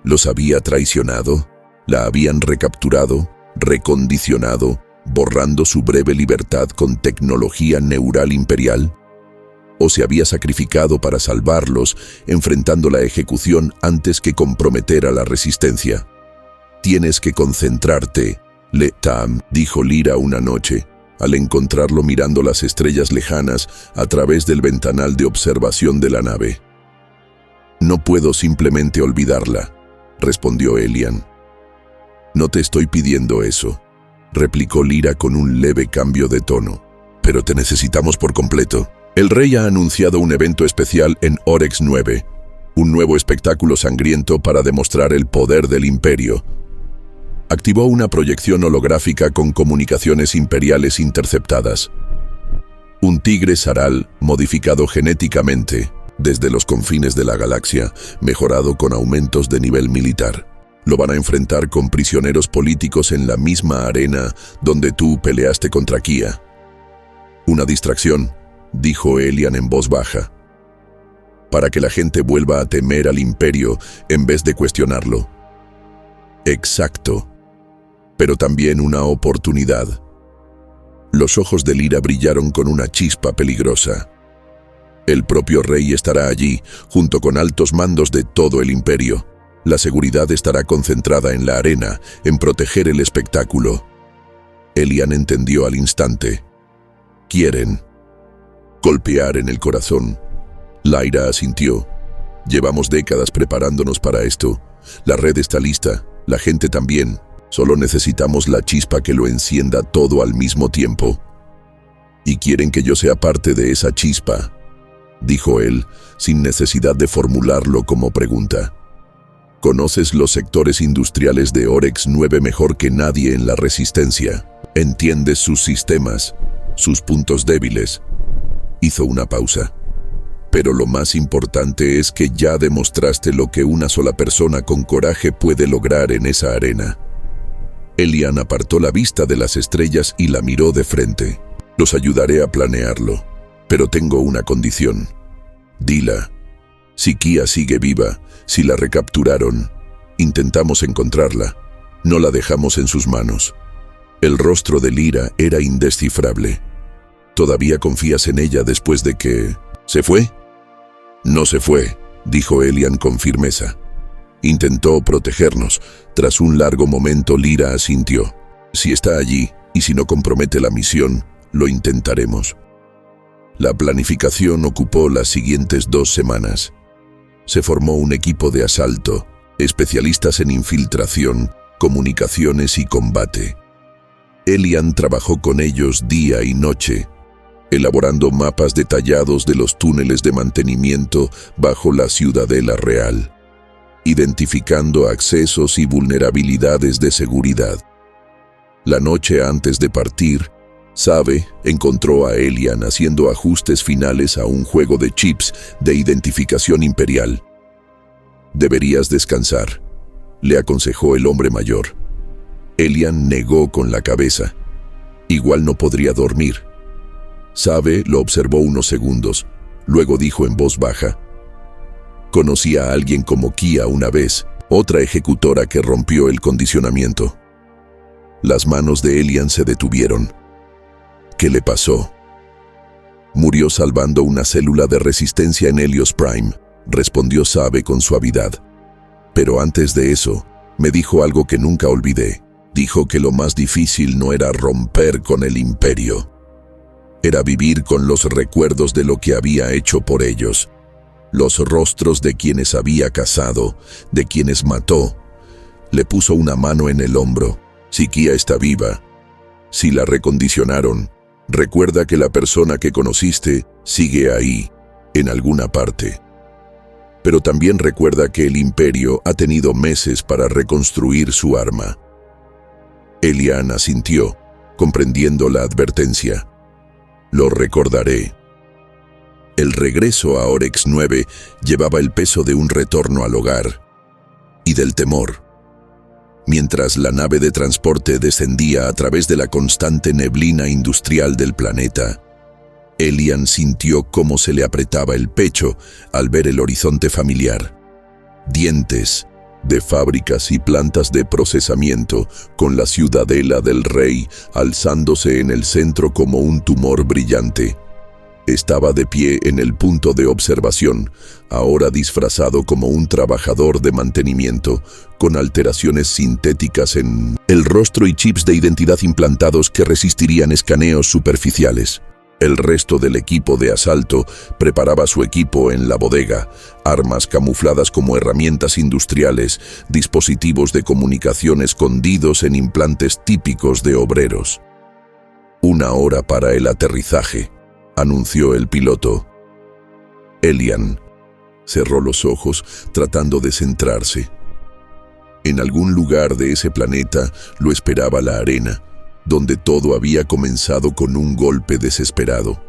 ¿Los había traicionado? ¿La habían recapturado, recondicionado, borrando su breve libertad con tecnología neural imperial? ¿O se había sacrificado para salvarlos, enfrentando la ejecución antes que comprometer a la resistencia? «Tienes que concentrarte, Letam», dijo Lyra una noche, al encontrarlo mirando las estrellas lejanas a través del ventanal de observación de la nave. «No puedo simplemente olvidarla», respondió Elian. «No te estoy pidiendo eso», replicó Lyra con un leve cambio de tono. «Pero te necesitamos por completo. El rey ha anunciado un evento especial en Orex 9, un nuevo espectáculo sangriento para demostrar el poder del Imperio». Activó una proyección holográfica con comunicaciones imperiales interceptadas. Un tigre Saral modificado genéticamente desde los confines de la galaxia, mejorado con aumentos de nivel militar. Lo van a enfrentar con prisioneros políticos en la misma arena donde tú peleaste contra Kia. Una distracción, dijo Elian en voz baja, para que la gente vuelva a temer al imperio en vez de cuestionarlo. Exacto, pero también una oportunidad. Los ojos de Lyra brillaron con una chispa peligrosa. El propio rey estará allí, junto con altos mandos de todo el imperio. La seguridad estará concentrada en la arena, en proteger el espectáculo. Elian entendió al instante. Quieren golpear en el corazón. Lyra asintió. Llevamos décadas preparándonos para esto. La red está lista, la gente también. Solo necesitamos la chispa que lo encienda todo al mismo tiempo. Y quieren que yo sea parte de esa chispa, dijo él, sin necesidad de formularlo como pregunta. Conoces los sectores industriales de Oryx 9 mejor que nadie en la Resistencia. Entiendes sus sistemas, sus puntos débiles. Hizo una pausa. Pero lo más importante es que ya demostraste lo que una sola persona con coraje puede lograr en esa arena. Elian apartó la vista de las estrellas y la miró de frente. Los ayudaré a planearlo, pero tengo una condición. Dila. Si Kia sigue viva, si la recapturaron, intentamos encontrarla. No la dejamos en sus manos. El rostro de Lyra era indescifrable. ¿Todavía confías en ella después de que... ¿Se fue? No se fue, dijo Elian con firmeza. Intentó protegernos. Tras un largo momento, Lyra asintió. Si está allí, y si no compromete la misión, lo intentaremos. La planificación ocupó las siguientes 2 semanas. Se formó un equipo de asalto, especialistas en infiltración, comunicaciones y combate. Elian trabajó con ellos día y noche, elaborando mapas detallados de los túneles de mantenimiento bajo la ciudadela real, identificando accesos y vulnerabilidades de seguridad. La noche antes de partir, Sabe encontró a Elian haciendo ajustes finales a un juego de chips de identificación imperial. «Deberías descansar», le aconsejó el hombre mayor. Elian negó con la cabeza. Igual no podría dormir. Sabe lo observó unos segundos, luego dijo en voz baja: «Conocí a alguien como Kia una vez, otra ejecutora que rompió el condicionamiento». Las manos de Elian se detuvieron. ¿Qué le pasó? «Murió salvando una célula de resistencia en Helios Prime», respondió Sabe con suavidad. «Pero antes de eso, me dijo algo que nunca olvidé. Dijo que lo más difícil no era romper con el imperio. Era vivir con los recuerdos de lo que había hecho por ellos. Los rostros de quienes había cazado, de quienes mató». Le puso una mano en el hombro. «Si Kia está viva, si la recondicionaron, recuerda que la persona que conociste sigue ahí, en alguna parte. Pero también recuerda que el imperio ha tenido meses para reconstruir su arma». Elian asintió, comprendiendo la advertencia. «Lo recordaré». El regreso a Oryx 9 llevaba el peso de un retorno al hogar y del temor. Mientras la nave de transporte descendía a través de la constante neblina industrial del planeta, Elian sintió cómo se le apretaba el pecho al ver el horizonte familiar. Dientes de fábricas y plantas de procesamiento, con la ciudadela del rey alzándose en el centro como un tumor brillante. Estaba de pie en el punto de observación, ahora disfrazado como un trabajador de mantenimiento, con alteraciones sintéticas en el rostro y chips de identidad implantados que resistirían escaneos superficiales. El resto del equipo de asalto preparaba su equipo en la bodega, armas camufladas como herramientas industriales, dispositivos de comunicación escondidos en implantes típicos de obreros. «1 hora para el aterrizaje», anunció el piloto. Elian cerró los ojos tratando de centrarse. En algún lugar de ese planeta lo esperaba la arena, donde todo había comenzado con un golpe desesperado.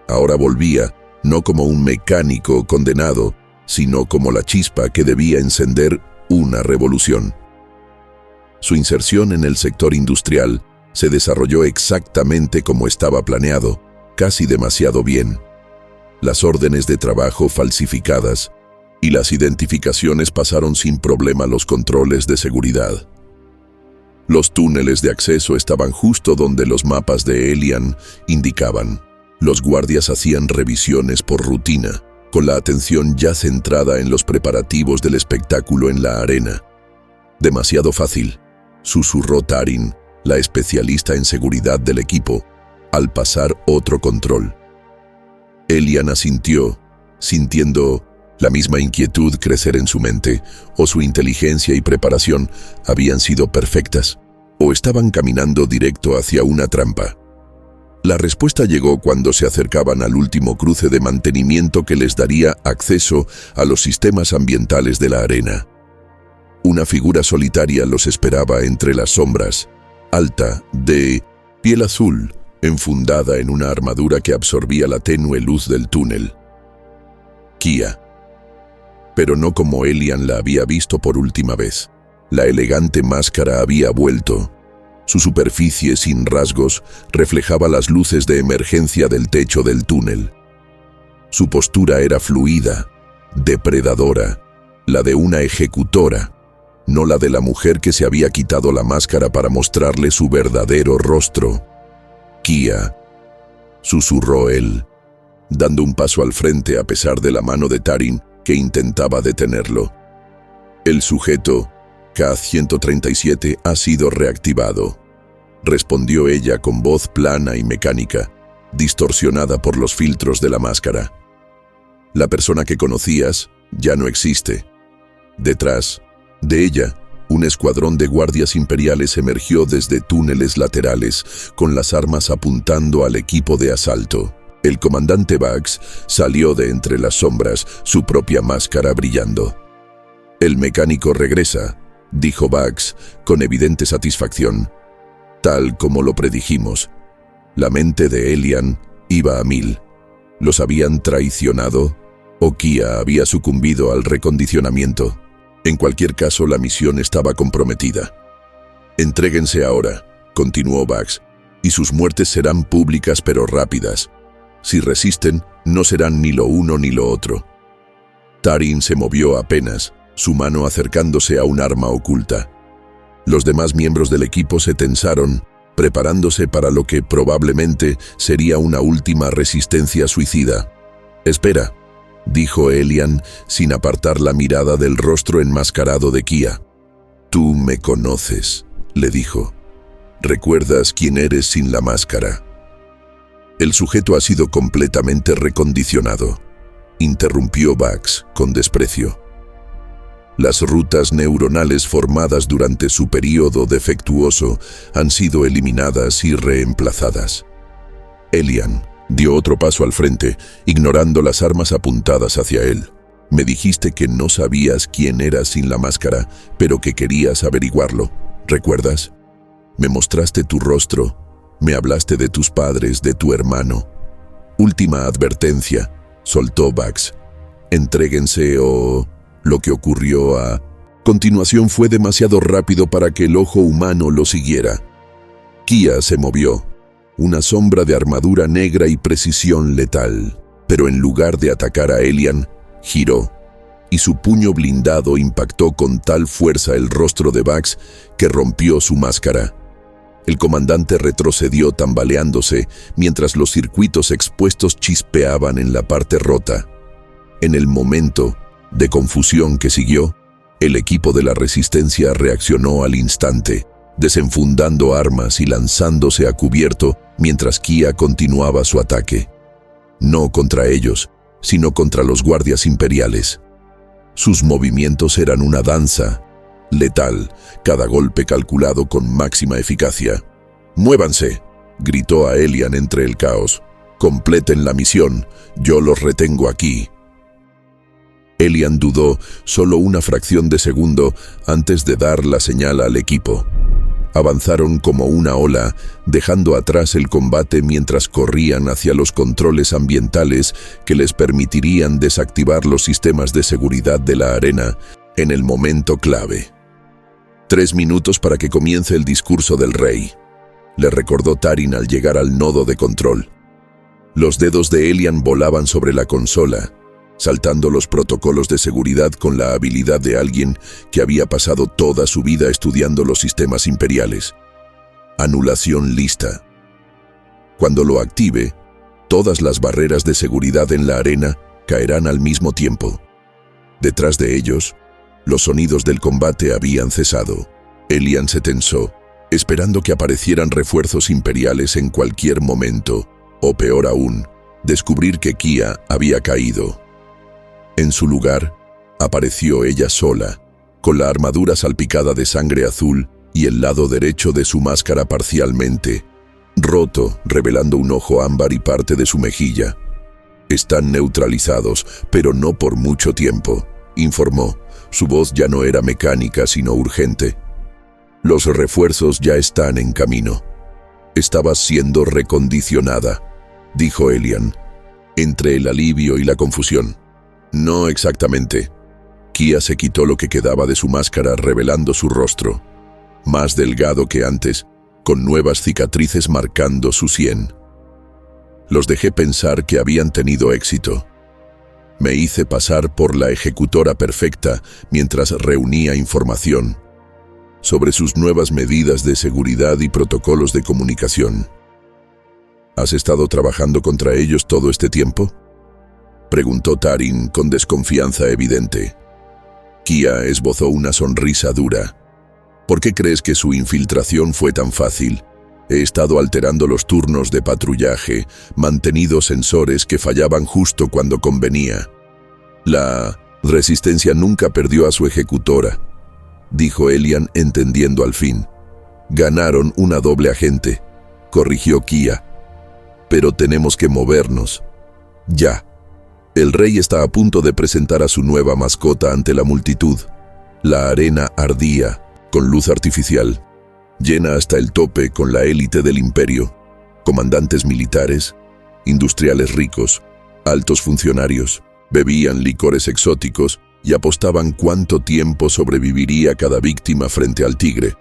Ahora volvía, no como un mecánico condenado, sino como la chispa que debía encender una revolución. Su inserción en el sector industrial se desarrolló exactamente como estaba planeado, casi demasiado bien. Las órdenes de trabajo falsificadas y las identificaciones pasaron sin problema los controles de seguridad. Los túneles de acceso estaban justo donde los mapas de Elian indicaban. Los guardias hacían revisiones por rutina, con la atención ya centrada en los preparativos del espectáculo en la arena. «Demasiado fácil», susurró Tarin, la especialista en seguridad del equipo, al pasar otro control. Elian asintió, sintiendo la misma inquietud crecer en su mente, o su inteligencia y preparación habían sido perfectas, o estaban caminando directo hacia una trampa. La respuesta llegó cuando se acercaban al último cruce de mantenimiento que les daría acceso a los sistemas ambientales de la arena. Una figura solitaria los esperaba entre las sombras, alta, de piel azul, enfundada en una armadura que absorbía la tenue luz del túnel. Kia. Pero no como Elian la había visto por última vez. La elegante máscara había vuelto. Su superficie sin rasgos reflejaba las luces de emergencia del techo del túnel. Su postura era fluida, depredadora, la de una ejecutora, no la de la mujer que se había quitado la máscara para mostrarle su verdadero rostro. «Kia», susurró él, dando un paso al frente a pesar de la mano de Tarin que intentaba detenerlo. «El sujeto, K-137, ha sido reactivado», respondió ella con voz plana y mecánica, distorsionada por los filtros de la máscara. «La persona que conocías ya no existe». Detrás de ella, un escuadrón de guardias imperiales emergió desde túneles laterales, con las armas apuntando al equipo de asalto. El comandante Bax salió de entre las sombras, su propia máscara brillando. «El mecánico regresa», dijo Bax con evidente satisfacción. Tal como lo predijimos, la mente de Elian iba a 1000. ¿Los habían traicionado? ¿O Kia había sucumbido al recondicionamiento? En cualquier caso, la misión estaba comprometida. «Entréguense ahora», continuó Bax, «y sus muertes serán públicas pero rápidas. Si resisten, no serán ni lo uno ni lo otro». Tarin se movió apenas, su mano acercándose a un arma oculta. Los demás miembros del equipo se tensaron, preparándose para lo que probablemente sería una última resistencia suicida. «Espera», dijo Elian sin apartar la mirada del rostro enmascarado de Kia. «Tú me conoces», le dijo. «Recuerdas quién eres sin la máscara». «El sujeto ha sido completamente recondicionado», interrumpió Bax con desprecio. «Las rutas neuronales formadas durante su período defectuoso han sido eliminadas y reemplazadas». Elian dio otro paso al frente, ignorando las armas apuntadas hacia él. «Me dijiste que no sabías quién eras sin la máscara, pero que querías averiguarlo. ¿Recuerdas? Me mostraste tu rostro, me hablaste de tus padres, de tu hermano. Última advertencia», soltó Bax. «Entréguense o lo que ocurrió a continuación fue demasiado rápido para que el ojo humano lo siguiera». Kia se movió, una sombra de armadura negra y precisión letal, pero en lugar de atacar a Elian, giró, y su puño blindado impactó con tal fuerza el rostro de Bax que rompió su máscara. El comandante retrocedió tambaleándose mientras los circuitos expuestos chispeaban en la parte rota. En el momento de confusión que siguió, el equipo de la resistencia reaccionó al instante, desenfundando armas y lanzándose a cubierto mientras Kia continuaba su ataque. No contra ellos, sino contra los guardias imperiales. Sus movimientos eran una danza, letal, cada golpe calculado con máxima eficacia. «¡Muévanse!», gritó a Elian entre el caos. «Completen la misión, yo los retengo aquí». Elian dudó solo una fracción de segundo antes de dar la señal al equipo. Avanzaron como una ola, dejando atrás el combate mientras corrían hacia los controles ambientales que les permitirían desactivar los sistemas de seguridad de la arena en el momento clave. 3 minutos para que comience el discurso del rey, le recordó Tarin al llegar al nodo de control. Los dedos de Elian volaban sobre la consola, saltando los protocolos de seguridad con la habilidad de alguien que había pasado toda su vida estudiando los sistemas imperiales. Anulación lista. Cuando lo active, todas las barreras de seguridad en la arena caerán al mismo tiempo. Detrás de ellos, los sonidos del combate habían cesado. Elian se tensó, esperando que aparecieran refuerzos imperiales en cualquier momento, o peor aún, descubrir que Kia había caído. En su lugar, apareció ella sola, con la armadura salpicada de sangre azul y el lado derecho de su máscara parcialmente roto, revelando un ojo ámbar y parte de su mejilla. «Están neutralizados, pero no por mucho tiempo», informó. Su voz ya no era mecánica, sino urgente. «Los refuerzos ya están en camino». «Estabas siendo recondicionada», dijo Elian, entre el alivio y la confusión. «No exactamente». Kia se quitó lo que quedaba de su máscara, revelando su rostro, más delgado que antes, con nuevas cicatrices marcando su sien. Los dejé pensar que habían tenido éxito. Me hice pasar por la ejecutora perfecta mientras reunía información sobre sus nuevas medidas de seguridad y protocolos de comunicación. ¿Has estado trabajando contra ellos todo este tiempo?, preguntó Tarin con desconfianza evidente. Kia esbozó una sonrisa dura. ¿Por qué crees que su infiltración fue tan fácil? He estado alterando los turnos de patrullaje, mantenido sensores que fallaban justo cuando convenía. La resistencia nunca perdió a su ejecutora, dijo Elian, entendiendo al fin. Ganaron una doble agente, corrigió Kia. Pero tenemos que movernos. Ya. El rey está a punto de presentar a su nueva mascota ante la multitud. La arena ardía, con luz artificial, llena hasta el tope con la élite del imperio, comandantes militares, industriales ricos, altos funcionarios, bebían licores exóticos y apostaban cuánto tiempo sobreviviría cada víctima frente al tigre,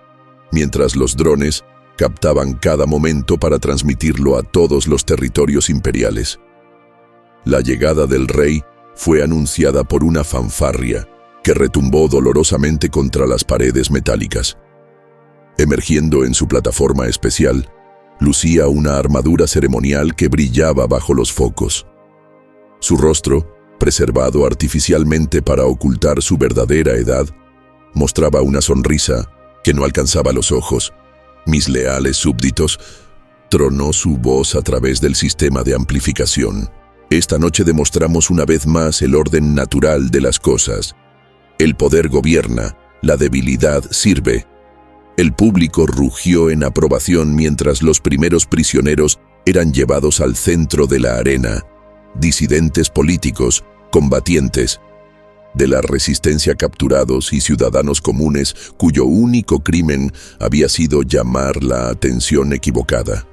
mientras los drones captaban cada momento para transmitirlo a todos los territorios imperiales. La llegada del rey fue anunciada por una fanfarria que retumbó dolorosamente contra las paredes metálicas. Emergiendo en su plataforma especial, lucía una armadura ceremonial que brillaba bajo los focos. Su rostro, preservado artificialmente para ocultar su verdadera edad, mostraba una sonrisa que no alcanzaba los ojos. «Mis leales súbditos», tronó su voz a través del sistema de amplificación. «Esta noche demostramos una vez más el orden natural de las cosas. El poder gobierna, la debilidad sirve». El público rugió en aprobación mientras los primeros prisioneros eran llevados al centro de la arena. Disidentes políticos, combatientes de la resistencia capturados y ciudadanos comunes cuyo único crimen había sido llamar la atención equivocada.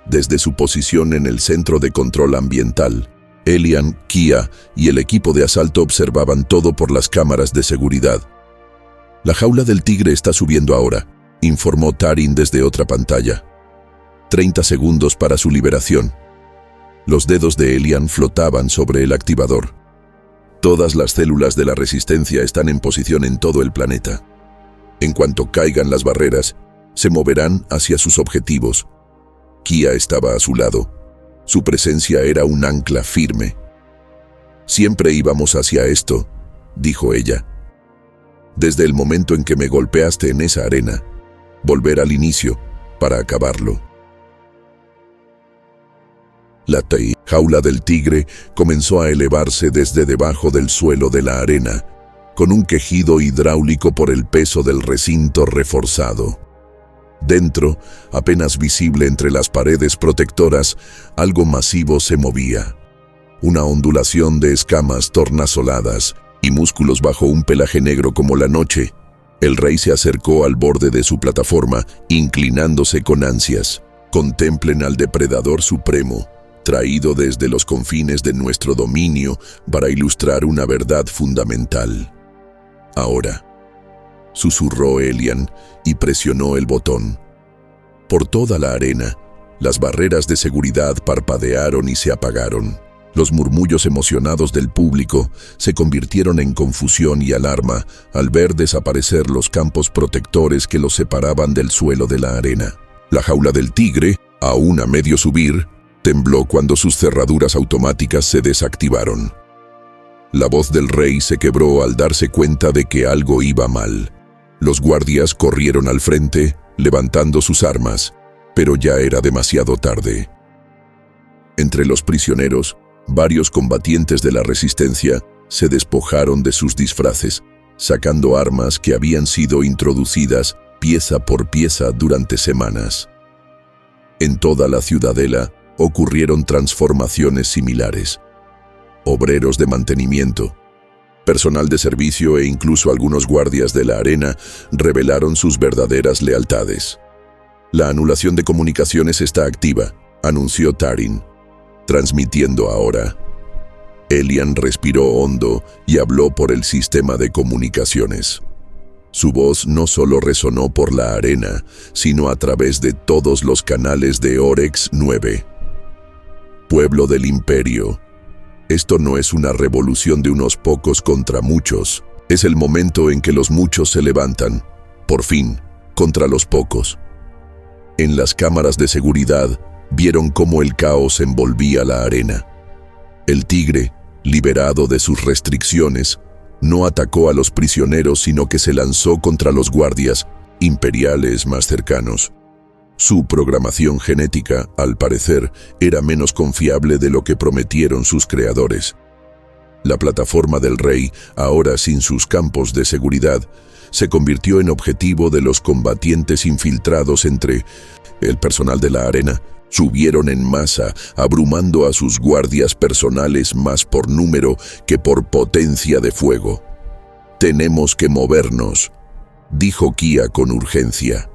Desde su posición en el centro de control ambiental, Elian, Kia y el equipo de asalto observaban todo por las cámaras de seguridad. «La jaula del tigre está subiendo ahora», informó Tarin desde otra pantalla. 30 segundos para su liberación. Los dedos de Elian flotaban sobre el activador. Todas las células de la resistencia están en posición en todo el planeta. En cuanto caigan las barreras, se moverán hacia sus objetivos. Kia estaba a su lado. Su presencia era un ancla firme. «Siempre íbamos hacia esto», dijo ella. «Desde el momento en que me golpeaste en esa arena, volver al inicio para acabarlo». La jaula del tigre comenzó a elevarse desde debajo del suelo de la arena, con un quejido hidráulico por el peso del recinto reforzado. Dentro, apenas visible entre las paredes protectoras, algo masivo se movía. Una ondulación de escamas tornasoladas y músculos bajo un pelaje negro como la noche. El rey se acercó al borde de su plataforma, inclinándose con ansias. «Contemplen al depredador supremo, traído desde los confines de nuestro dominio para ilustrar una verdad fundamental. Ahora, susurró Elian y presionó el botón. Por toda la arena, las barreras de seguridad parpadearon y se apagaron. Los murmullos emocionados del público se convirtieron en confusión y alarma al ver desaparecer los campos protectores que los separaban del suelo de la arena. La jaula del tigre, aún a medio subir, tembló cuando sus cerraduras automáticas se desactivaron. La voz del rey se quebró al darse cuenta de que algo iba mal. Los guardias corrieron al frente, levantando sus armas, pero ya era demasiado tarde. Entre los prisioneros, varios combatientes de la resistencia se despojaron de sus disfraces, sacando armas que habían sido introducidas pieza por pieza durante semanas. En toda la ciudadela ocurrieron transformaciones similares. Obreros de mantenimiento, personal de servicio e incluso algunos guardias de la arena revelaron sus verdaderas lealtades. La anulación de comunicaciones está activa, anunció Tarin, transmitiendo ahora. Elian respiró hondo y habló por el sistema de comunicaciones. Su voz no solo resonó por la arena, sino a través de todos los canales de Oryx 9. Pueblo del Imperio. Esto no es una revolución de unos pocos contra muchos. Es el momento en que los muchos se levantan, por fin, contra los pocos. En las cámaras de seguridad, vieron cómo el caos envolvía la arena. El tigre, liberado de sus restricciones, no atacó a los prisioneros, sino que se lanzó contra los guardias imperiales más cercanos. Su programación genética, al parecer, era menos confiable de lo que prometieron sus creadores. La plataforma del rey, ahora sin sus campos de seguridad, se convirtió en objetivo de los combatientes infiltrados entre el personal de la arena. Subieron en masa, abrumando a sus guardias personales más por número que por potencia de fuego. «Tenemos que movernos», dijo Kia con urgencia.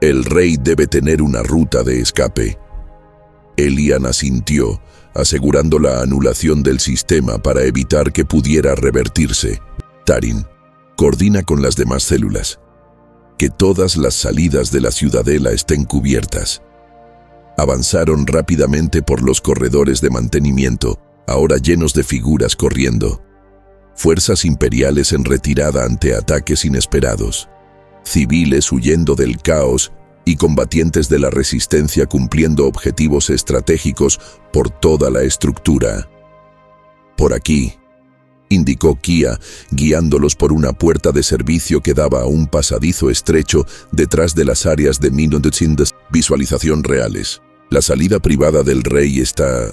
«El rey debe tener una ruta de escape». Elian asintió, asegurando la anulación del sistema para evitar que pudiera revertirse. Tarin, coordina con las demás células. Que todas las salidas de la ciudadela estén cubiertas. Avanzaron rápidamente por los corredores de mantenimiento, ahora llenos de figuras corriendo. Fuerzas imperiales en retirada ante ataques inesperados. Civiles huyendo del caos y combatientes de la resistencia cumpliendo objetivos estratégicos por toda la estructura. «Por aquí», indicó Kia, guiándolos por una puerta de servicio que daba a un pasadizo estrecho detrás de las áreas de visualización reales. «La salida privada del rey está...»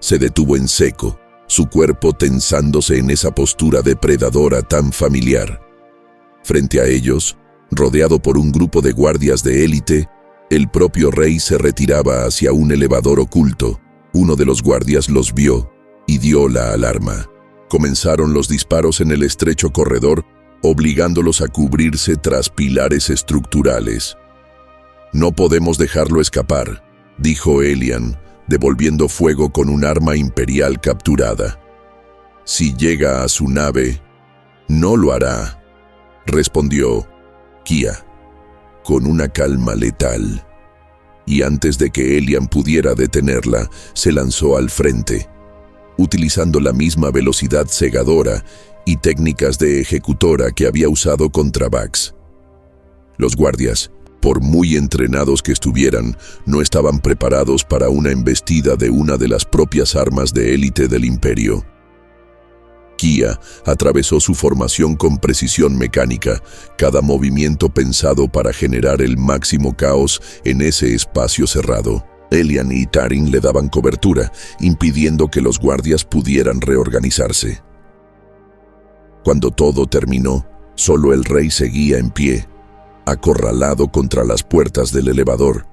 Se detuvo en seco, su cuerpo tensándose en esa postura depredadora tan familiar. Frente a ellos, rodeado por un grupo de guardias de élite, el propio rey se retiraba hacia un elevador oculto. Uno de los guardias los vio y dio la alarma. Comenzaron los disparos en el estrecho corredor, obligándolos a cubrirse tras pilares estructurales. «No podemos dejarlo escapar», dijo Elian, devolviendo fuego con un arma imperial capturada. «Si llega a su nave, no lo hará», respondió Kia, con una calma letal. Y antes de que Elian pudiera detenerla, se lanzó al frente, utilizando la misma velocidad cegadora y técnicas de ejecutora que había usado contra Vax. Los guardias, por muy entrenados que estuvieran, no estaban preparados para una embestida de una de las propias armas de élite del Imperio. Kia atravesó su formación con precisión mecánica, cada movimiento pensado para generar el máximo caos en ese espacio cerrado. Elian y Tarin le daban cobertura, impidiendo que los guardias pudieran reorganizarse. Cuando todo terminó, solo el rey seguía en pie, acorralado contra las puertas del elevador,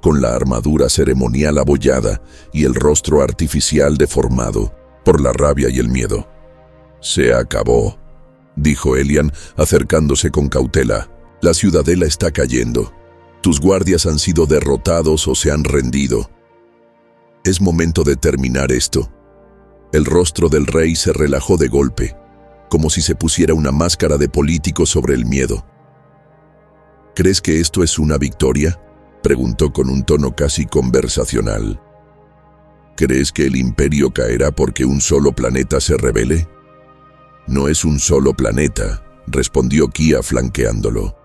con la armadura ceremonial abollada y el rostro artificial deformado por la rabia y el miedo. «Se acabó», dijo Elian, acercándose con cautela. «La ciudadela está cayendo. Tus guardias han sido derrotados o se han rendido. Es momento de terminar esto». El rostro del rey se relajó de golpe. como si se pusiera una máscara de político sobre el miedo. ¿Crees que esto es una victoria?, preguntó con un tono casi conversacional. ¿Crees que el imperio caerá porque un solo planeta se rebele? No es un solo planeta, respondió Kia flanqueándolo.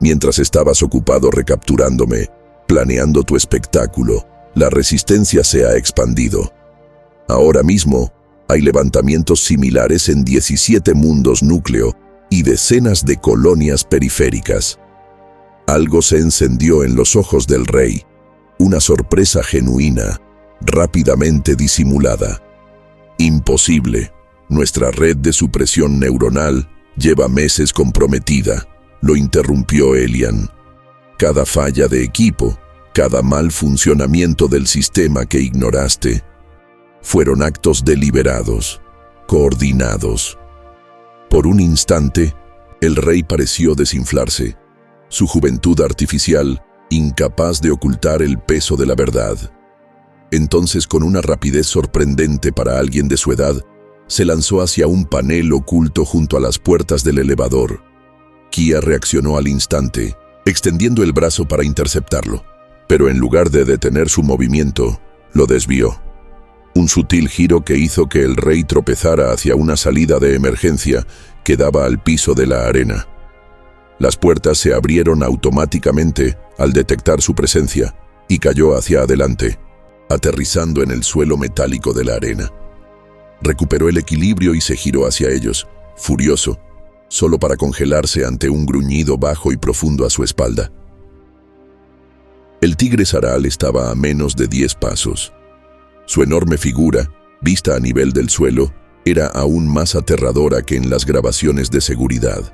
Mientras estabas ocupado recapturándome, planeando tu espectáculo, la resistencia se ha expandido. Ahora mismo, hay levantamientos similares en 17 mundos núcleo y decenas de colonias periféricas. Algo se encendió en los ojos del rey, una sorpresa genuina, rápidamente disimulada. Imposible. Nuestra red de supresión neuronal lleva meses comprometida, lo interrumpió Elian. Cada falla de equipo, cada mal funcionamiento del sistema que ignoraste, fueron actos deliberados, coordinados. Por un instante, el rey pareció desinflarse, su juventud artificial incapaz de ocultar el peso de la verdad. Entonces, con una rapidez sorprendente para alguien de su edad, se lanzó hacia un panel oculto junto a las puertas del elevador. Kia reaccionó al instante, extendiendo el brazo para interceptarlo, pero en lugar de detener su movimiento, lo desvió. Un sutil giro que hizo que el rey tropezara hacia una salida de emergencia que daba al piso de la arena. Las puertas se abrieron automáticamente al detectar su presencia y cayó hacia adelante, aterrizando en el suelo metálico de la arena. Recuperó el equilibrio y se giró hacia ellos, furioso, solo para congelarse ante un gruñido bajo y profundo a su espalda. El tigre zaral estaba a menos de 10 pasos. Su enorme figura, vista a nivel del suelo, era aún más aterradora que en las grabaciones de seguridad.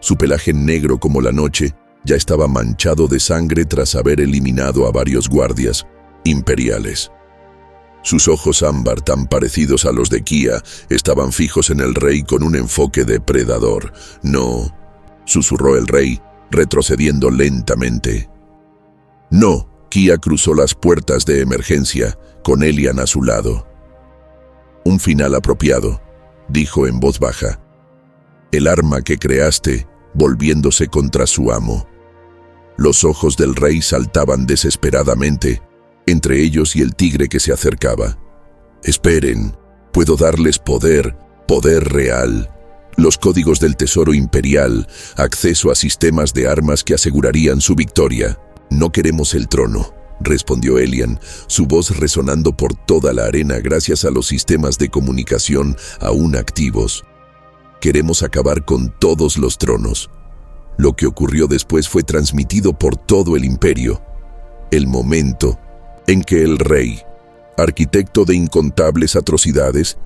Su pelaje negro como la noche ya estaba manchado de sangre tras haber eliminado a varios guardias imperiales. Sus ojos ámbar, tan parecidos a los de Kia, estaban fijos en el rey con un enfoque depredador. «No», susurró el rey, retrocediendo lentamente. «No», Kia cruzó las puertas de emergencia, con Elian a su lado. «Un final apropiado», dijo en voz baja. «El arma que creaste, volviéndose contra su amo». Los ojos del rey saltaban desesperadamente, entre ellos y el tigre que se acercaba. «Esperen, puedo darles poder, poder real. Los códigos del tesoro imperial, acceso a sistemas de armas que asegurarían su victoria». «No queremos el trono», respondió Elian, su voz resonando por toda la arena gracias a los sistemas de comunicación aún activos. «Queremos acabar con todos los tronos». Lo que ocurrió después fue transmitido por todo el imperio. El momento en que el rey, arquitecto de incontables atrocidades,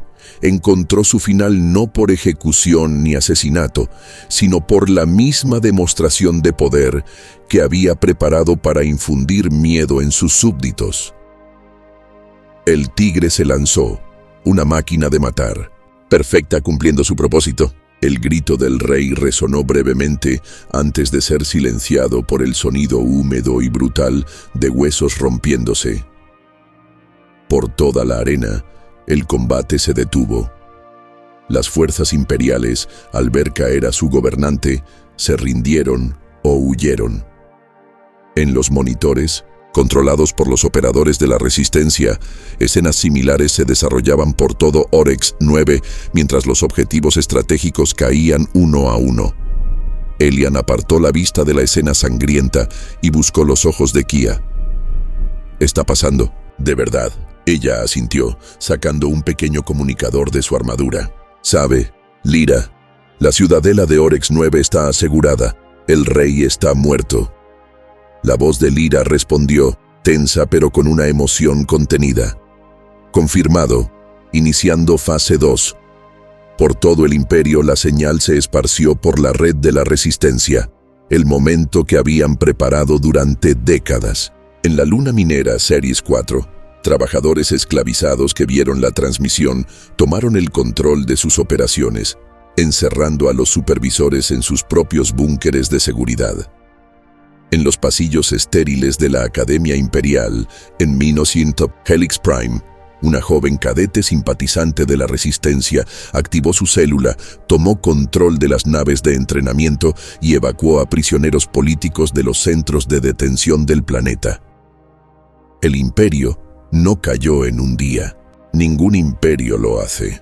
encontró su final no por ejecución ni asesinato, sino por la misma demostración de poder que había preparado para infundir miedo en sus súbditos. El tigre se lanzó, una máquina de matar, perfecta cumpliendo su propósito. El grito del rey resonó brevemente antes de ser silenciado por el sonido húmedo y brutal de huesos rompiéndose. Por toda la arena, el combate se detuvo. Las fuerzas imperiales, al ver caer a su gobernante, se rindieron o huyeron. En los monitores, controlados por los operadores de la resistencia, escenas similares se desarrollaban por todo Oryx 9 mientras los objetivos estratégicos caían uno a uno. Elian apartó la vista de la escena sangrienta y buscó los ojos de Kia. «Está pasando, de verdad», ella asintió, sacando un pequeño comunicador de su armadura. «Sabe, Lyra, la ciudadela de Oryx 9 está asegurada. El rey está muerto». La voz de Lyra respondió, tensa pero con una emoción contenida. «Confirmado, iniciando fase 2. Por todo el imperio la señal se esparció por la red de la resistencia, el momento que habían preparado durante décadas. En la luna minera Series 4, trabajadores esclavizados que vieron la transmisión tomaron el control de sus operaciones, encerrando a los supervisores en sus propios búnkeres de seguridad. En los pasillos estériles de la Academia Imperial, en Minosinto Helix Prime, una joven cadete simpatizante de la Resistencia, activó su célula, tomó control de las naves de entrenamiento y evacuó a prisioneros políticos de los centros de detención del planeta. El imperio no cayó en un día. Ningún imperio lo hace.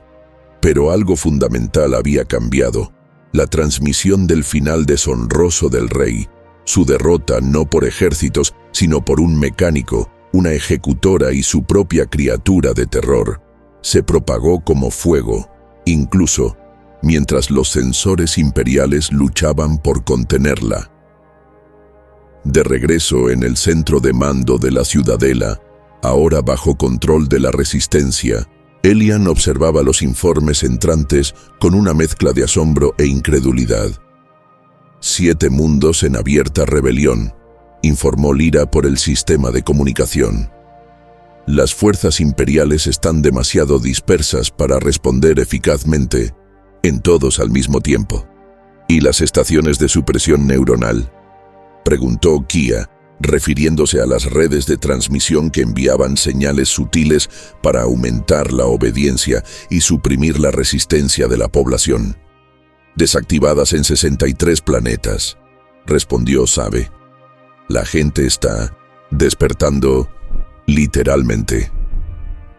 Pero algo fundamental había cambiado: la transmisión del final deshonroso del rey, su derrota no por ejércitos, sino por un mecánico, una ejecutora y su propia criatura de terror, se propagó como fuego, incluso mientras los censores imperiales luchaban por contenerla. De regreso en el centro de mando de la ciudadela, ahora bajo control de la Resistencia, Elian observaba los informes entrantes con una mezcla de asombro e incredulidad. 7 mundos en abierta rebelión, informó Lyra por el sistema de comunicación. Las fuerzas imperiales están demasiado dispersas para responder eficazmente en todos al mismo tiempo. ¿Y las estaciones de supresión neuronal?, preguntó Kia, refiriéndose a las redes de transmisión que enviaban señales sutiles para aumentar la obediencia y suprimir la resistencia de la población. Desactivadas en 63 planetas, respondió Sabe. La gente está despertando literalmente.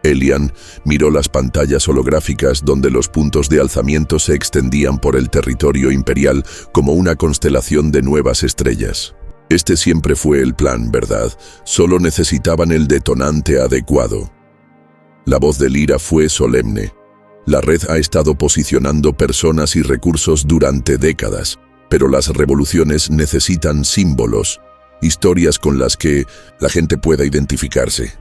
Elian miró las pantallas holográficas donde los puntos de alzamiento se extendían por el territorio imperial como una constelación de nuevas estrellas. Este siempre fue el plan, ¿verdad? Solo necesitaban el detonante adecuado. La voz de Lyra fue solemne. La red ha estado posicionando personas y recursos durante décadas, pero las revoluciones necesitan símbolos, historias con las que la gente pueda identificarse.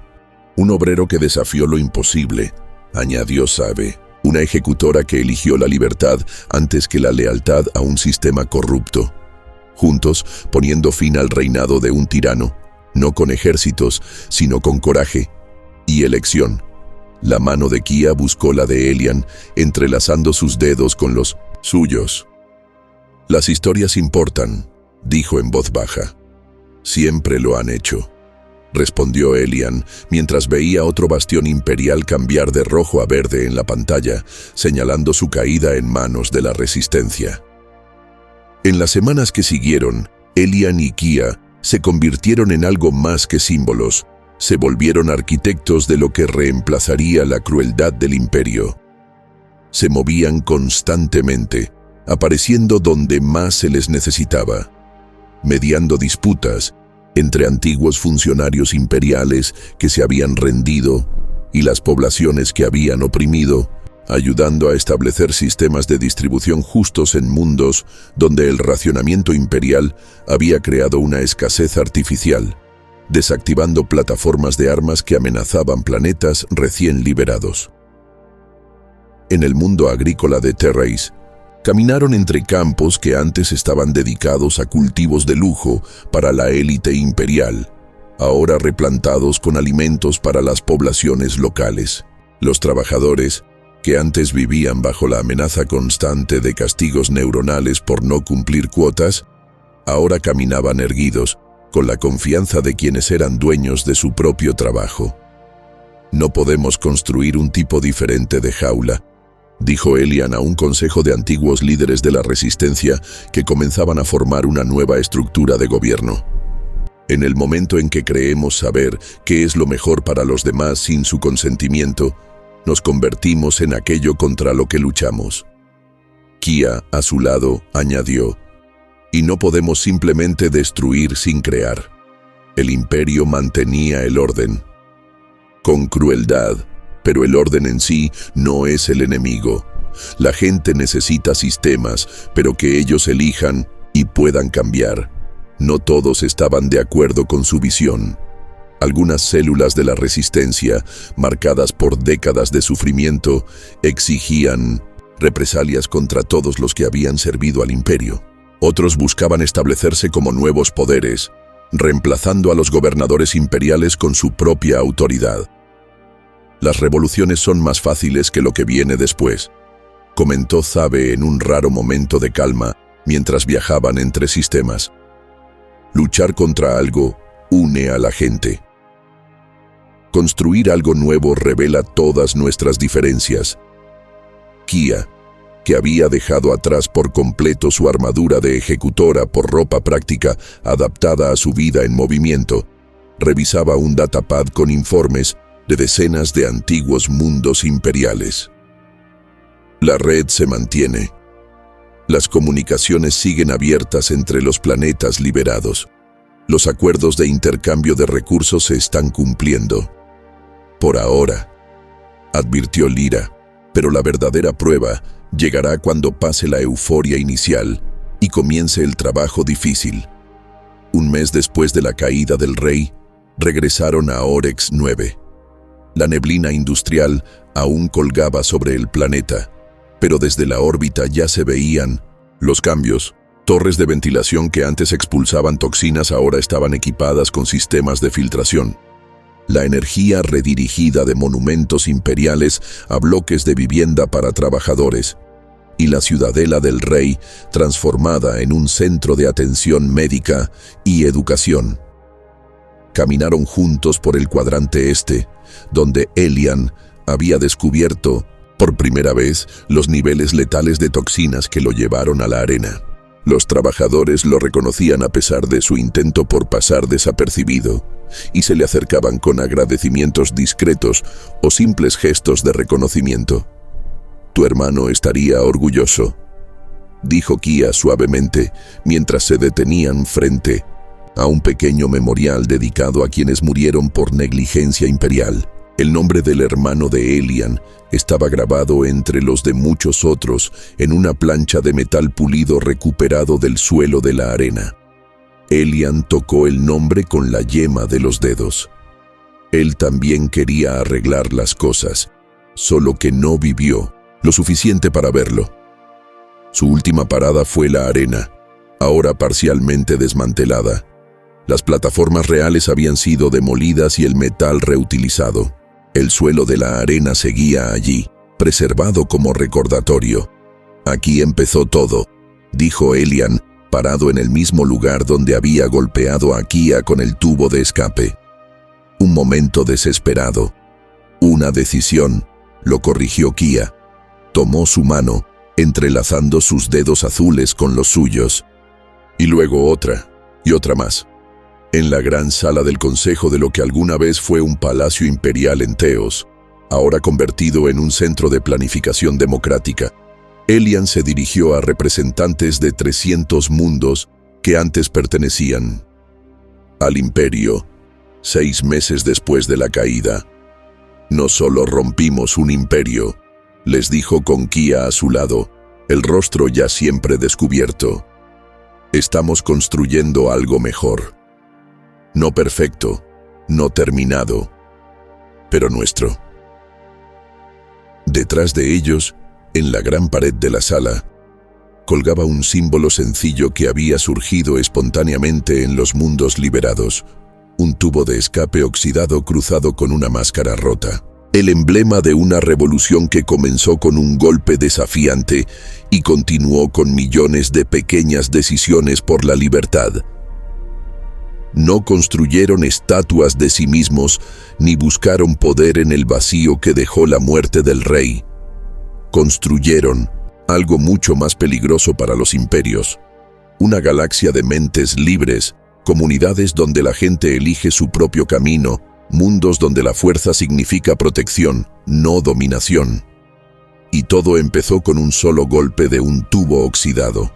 Un obrero que desafió lo imposible, añadió Sabe. Una ejecutora que eligió la libertad antes que la lealtad a un sistema corrupto. Juntos, poniendo fin al reinado de un tirano, no con ejércitos, sino con coraje y elección. La mano de Kia buscó la de Elian, entrelazando sus dedos con los suyos. Las historias importan, dijo en voz baja. Siempre lo han hecho, respondió Elian, mientras veía otro bastión imperial cambiar de rojo a verde en la pantalla, señalando su caída en manos de la Resistencia. En las semanas que siguieron, Elian y Kia se convirtieron en algo más que símbolos. Se volvieron arquitectos de lo que reemplazaría la crueldad del imperio. Se movían constantemente, apareciendo donde más se les necesitaba, mediando disputas entre antiguos funcionarios imperiales que se habían rendido y las poblaciones que habían oprimido, ayudando a establecer sistemas de distribución justos en mundos donde el racionamiento imperial había creado una escasez artificial, desactivando plataformas de armas que amenazaban planetas recién liberados. En el mundo agrícola de Terrais, caminaron entre campos que antes estaban dedicados a cultivos de lujo para la élite imperial, ahora replantados con alimentos para las poblaciones locales. Los trabajadores, que antes vivían bajo la amenaza constante de castigos neuronales por no cumplir cuotas, ahora caminaban erguidos, con la confianza de quienes eran dueños de su propio trabajo. No podemos construir un tipo diferente de jaula, dijo Elian a un consejo de antiguos líderes de la Resistencia que comenzaban a formar una nueva estructura de gobierno. En el momento en que creemos saber qué es lo mejor para los demás sin su consentimiento, nos convertimos en aquello contra lo que luchamos. Kia, a su lado, añadió, y no podemos simplemente destruir sin crear. El imperio mantenía el orden, con crueldad, pero el orden en sí no es el enemigo. La gente necesita sistemas, pero que ellos elijan y puedan cambiar. No todos estaban de acuerdo con su visión. Algunas células de la Resistencia, marcadas por décadas de sufrimiento, exigían represalias contra todos los que habían servido al imperio. Otros buscaban establecerse como nuevos poderes, reemplazando a los gobernadores imperiales con su propia autoridad. Las revoluciones son más fáciles que lo que viene después, comentó Zabe en un raro momento de calma mientras viajaban entre sistemas. Luchar contra algo une a la gente. Construir algo nuevo revela todas nuestras diferencias. Kia, que había dejado atrás por completo su armadura de ejecutora por ropa práctica adaptada a su vida en movimiento, revisaba un datapad con informes de decenas de antiguos mundos imperiales. La red se mantiene. Las comunicaciones siguen abiertas entre los planetas liberados. Los acuerdos de intercambio de recursos se están cumpliendo. Por ahora, advirtió Lyra, pero la verdadera prueba llegará cuando pase la euforia inicial y comience el trabajo difícil. Un mes después de la caída del rey, regresaron a Orex 9. La neblina industrial aún colgaba sobre el planeta, pero desde la órbita ya se veían los cambios. Torres de ventilación que antes expulsaban toxinas ahora estaban equipadas con sistemas de filtración. La energía redirigida de monumentos imperiales a bloques de vivienda para trabajadores, y la ciudadela del rey transformada en un centro de atención médica y educación. Caminaron juntos por el cuadrante este, donde Elian había descubierto, por primera vez, los niveles letales de toxinas que lo llevaron a la arena. Los trabajadores lo reconocían a pesar de su intento por pasar desapercibido, y se le acercaban con agradecimientos discretos o simples gestos de reconocimiento. «Tu hermano estaría orgulloso», dijo Kia suavemente, mientras se detenían frente a un pequeño memorial dedicado a quienes murieron por negligencia imperial. El nombre del hermano de Elian estaba grabado entre los de muchos otros en una plancha de metal pulido recuperado del suelo de la arena. Elian tocó el nombre con la yema de los dedos. Él también quería arreglar las cosas, solo que no vivió lo suficiente para verlo. Su última parada fue la arena, ahora parcialmente desmantelada. Las plataformas reales habían sido demolidas y el metal reutilizado. El suelo de la arena seguía allí, preservado como recordatorio. «Aquí empezó todo», dijo Elian, parado en el mismo lugar donde había golpeado a Kia con el tubo de escape. Un momento desesperado. Una decisión, lo corrigió Kia. Tomó su mano, entrelazando sus dedos azules con los suyos. Y luego otra, y otra más. En la gran sala del consejo de lo que alguna vez fue un palacio imperial en Teos, ahora convertido en un centro de planificación democrática, Elian se dirigió a representantes de 300 mundos que antes pertenecían al imperio, 6 meses después de la caída. «No solo rompimos un imperio», les dijo con Kia a su lado, el rostro ya siempre descubierto. «Estamos construyendo algo mejor. No perfecto, no terminado, pero nuestro». Detrás de ellos, en la gran pared de la sala, colgaba un símbolo sencillo que había surgido espontáneamente en los mundos liberados, un tubo de escape oxidado cruzado con una máscara rota. El emblema de una revolución que comenzó con un golpe desafiante y continuó con millones de pequeñas decisiones por la libertad. No construyeron estatuas de sí mismos ni buscaron poder en el vacío que dejó la muerte del rey. Construyeron algo mucho más peligroso para los imperios, una galaxia de mentes libres, comunidades donde la gente elige su propio camino, mundos donde la fuerza significa protección, no dominación. Y todo empezó con un solo golpe de un tubo oxidado.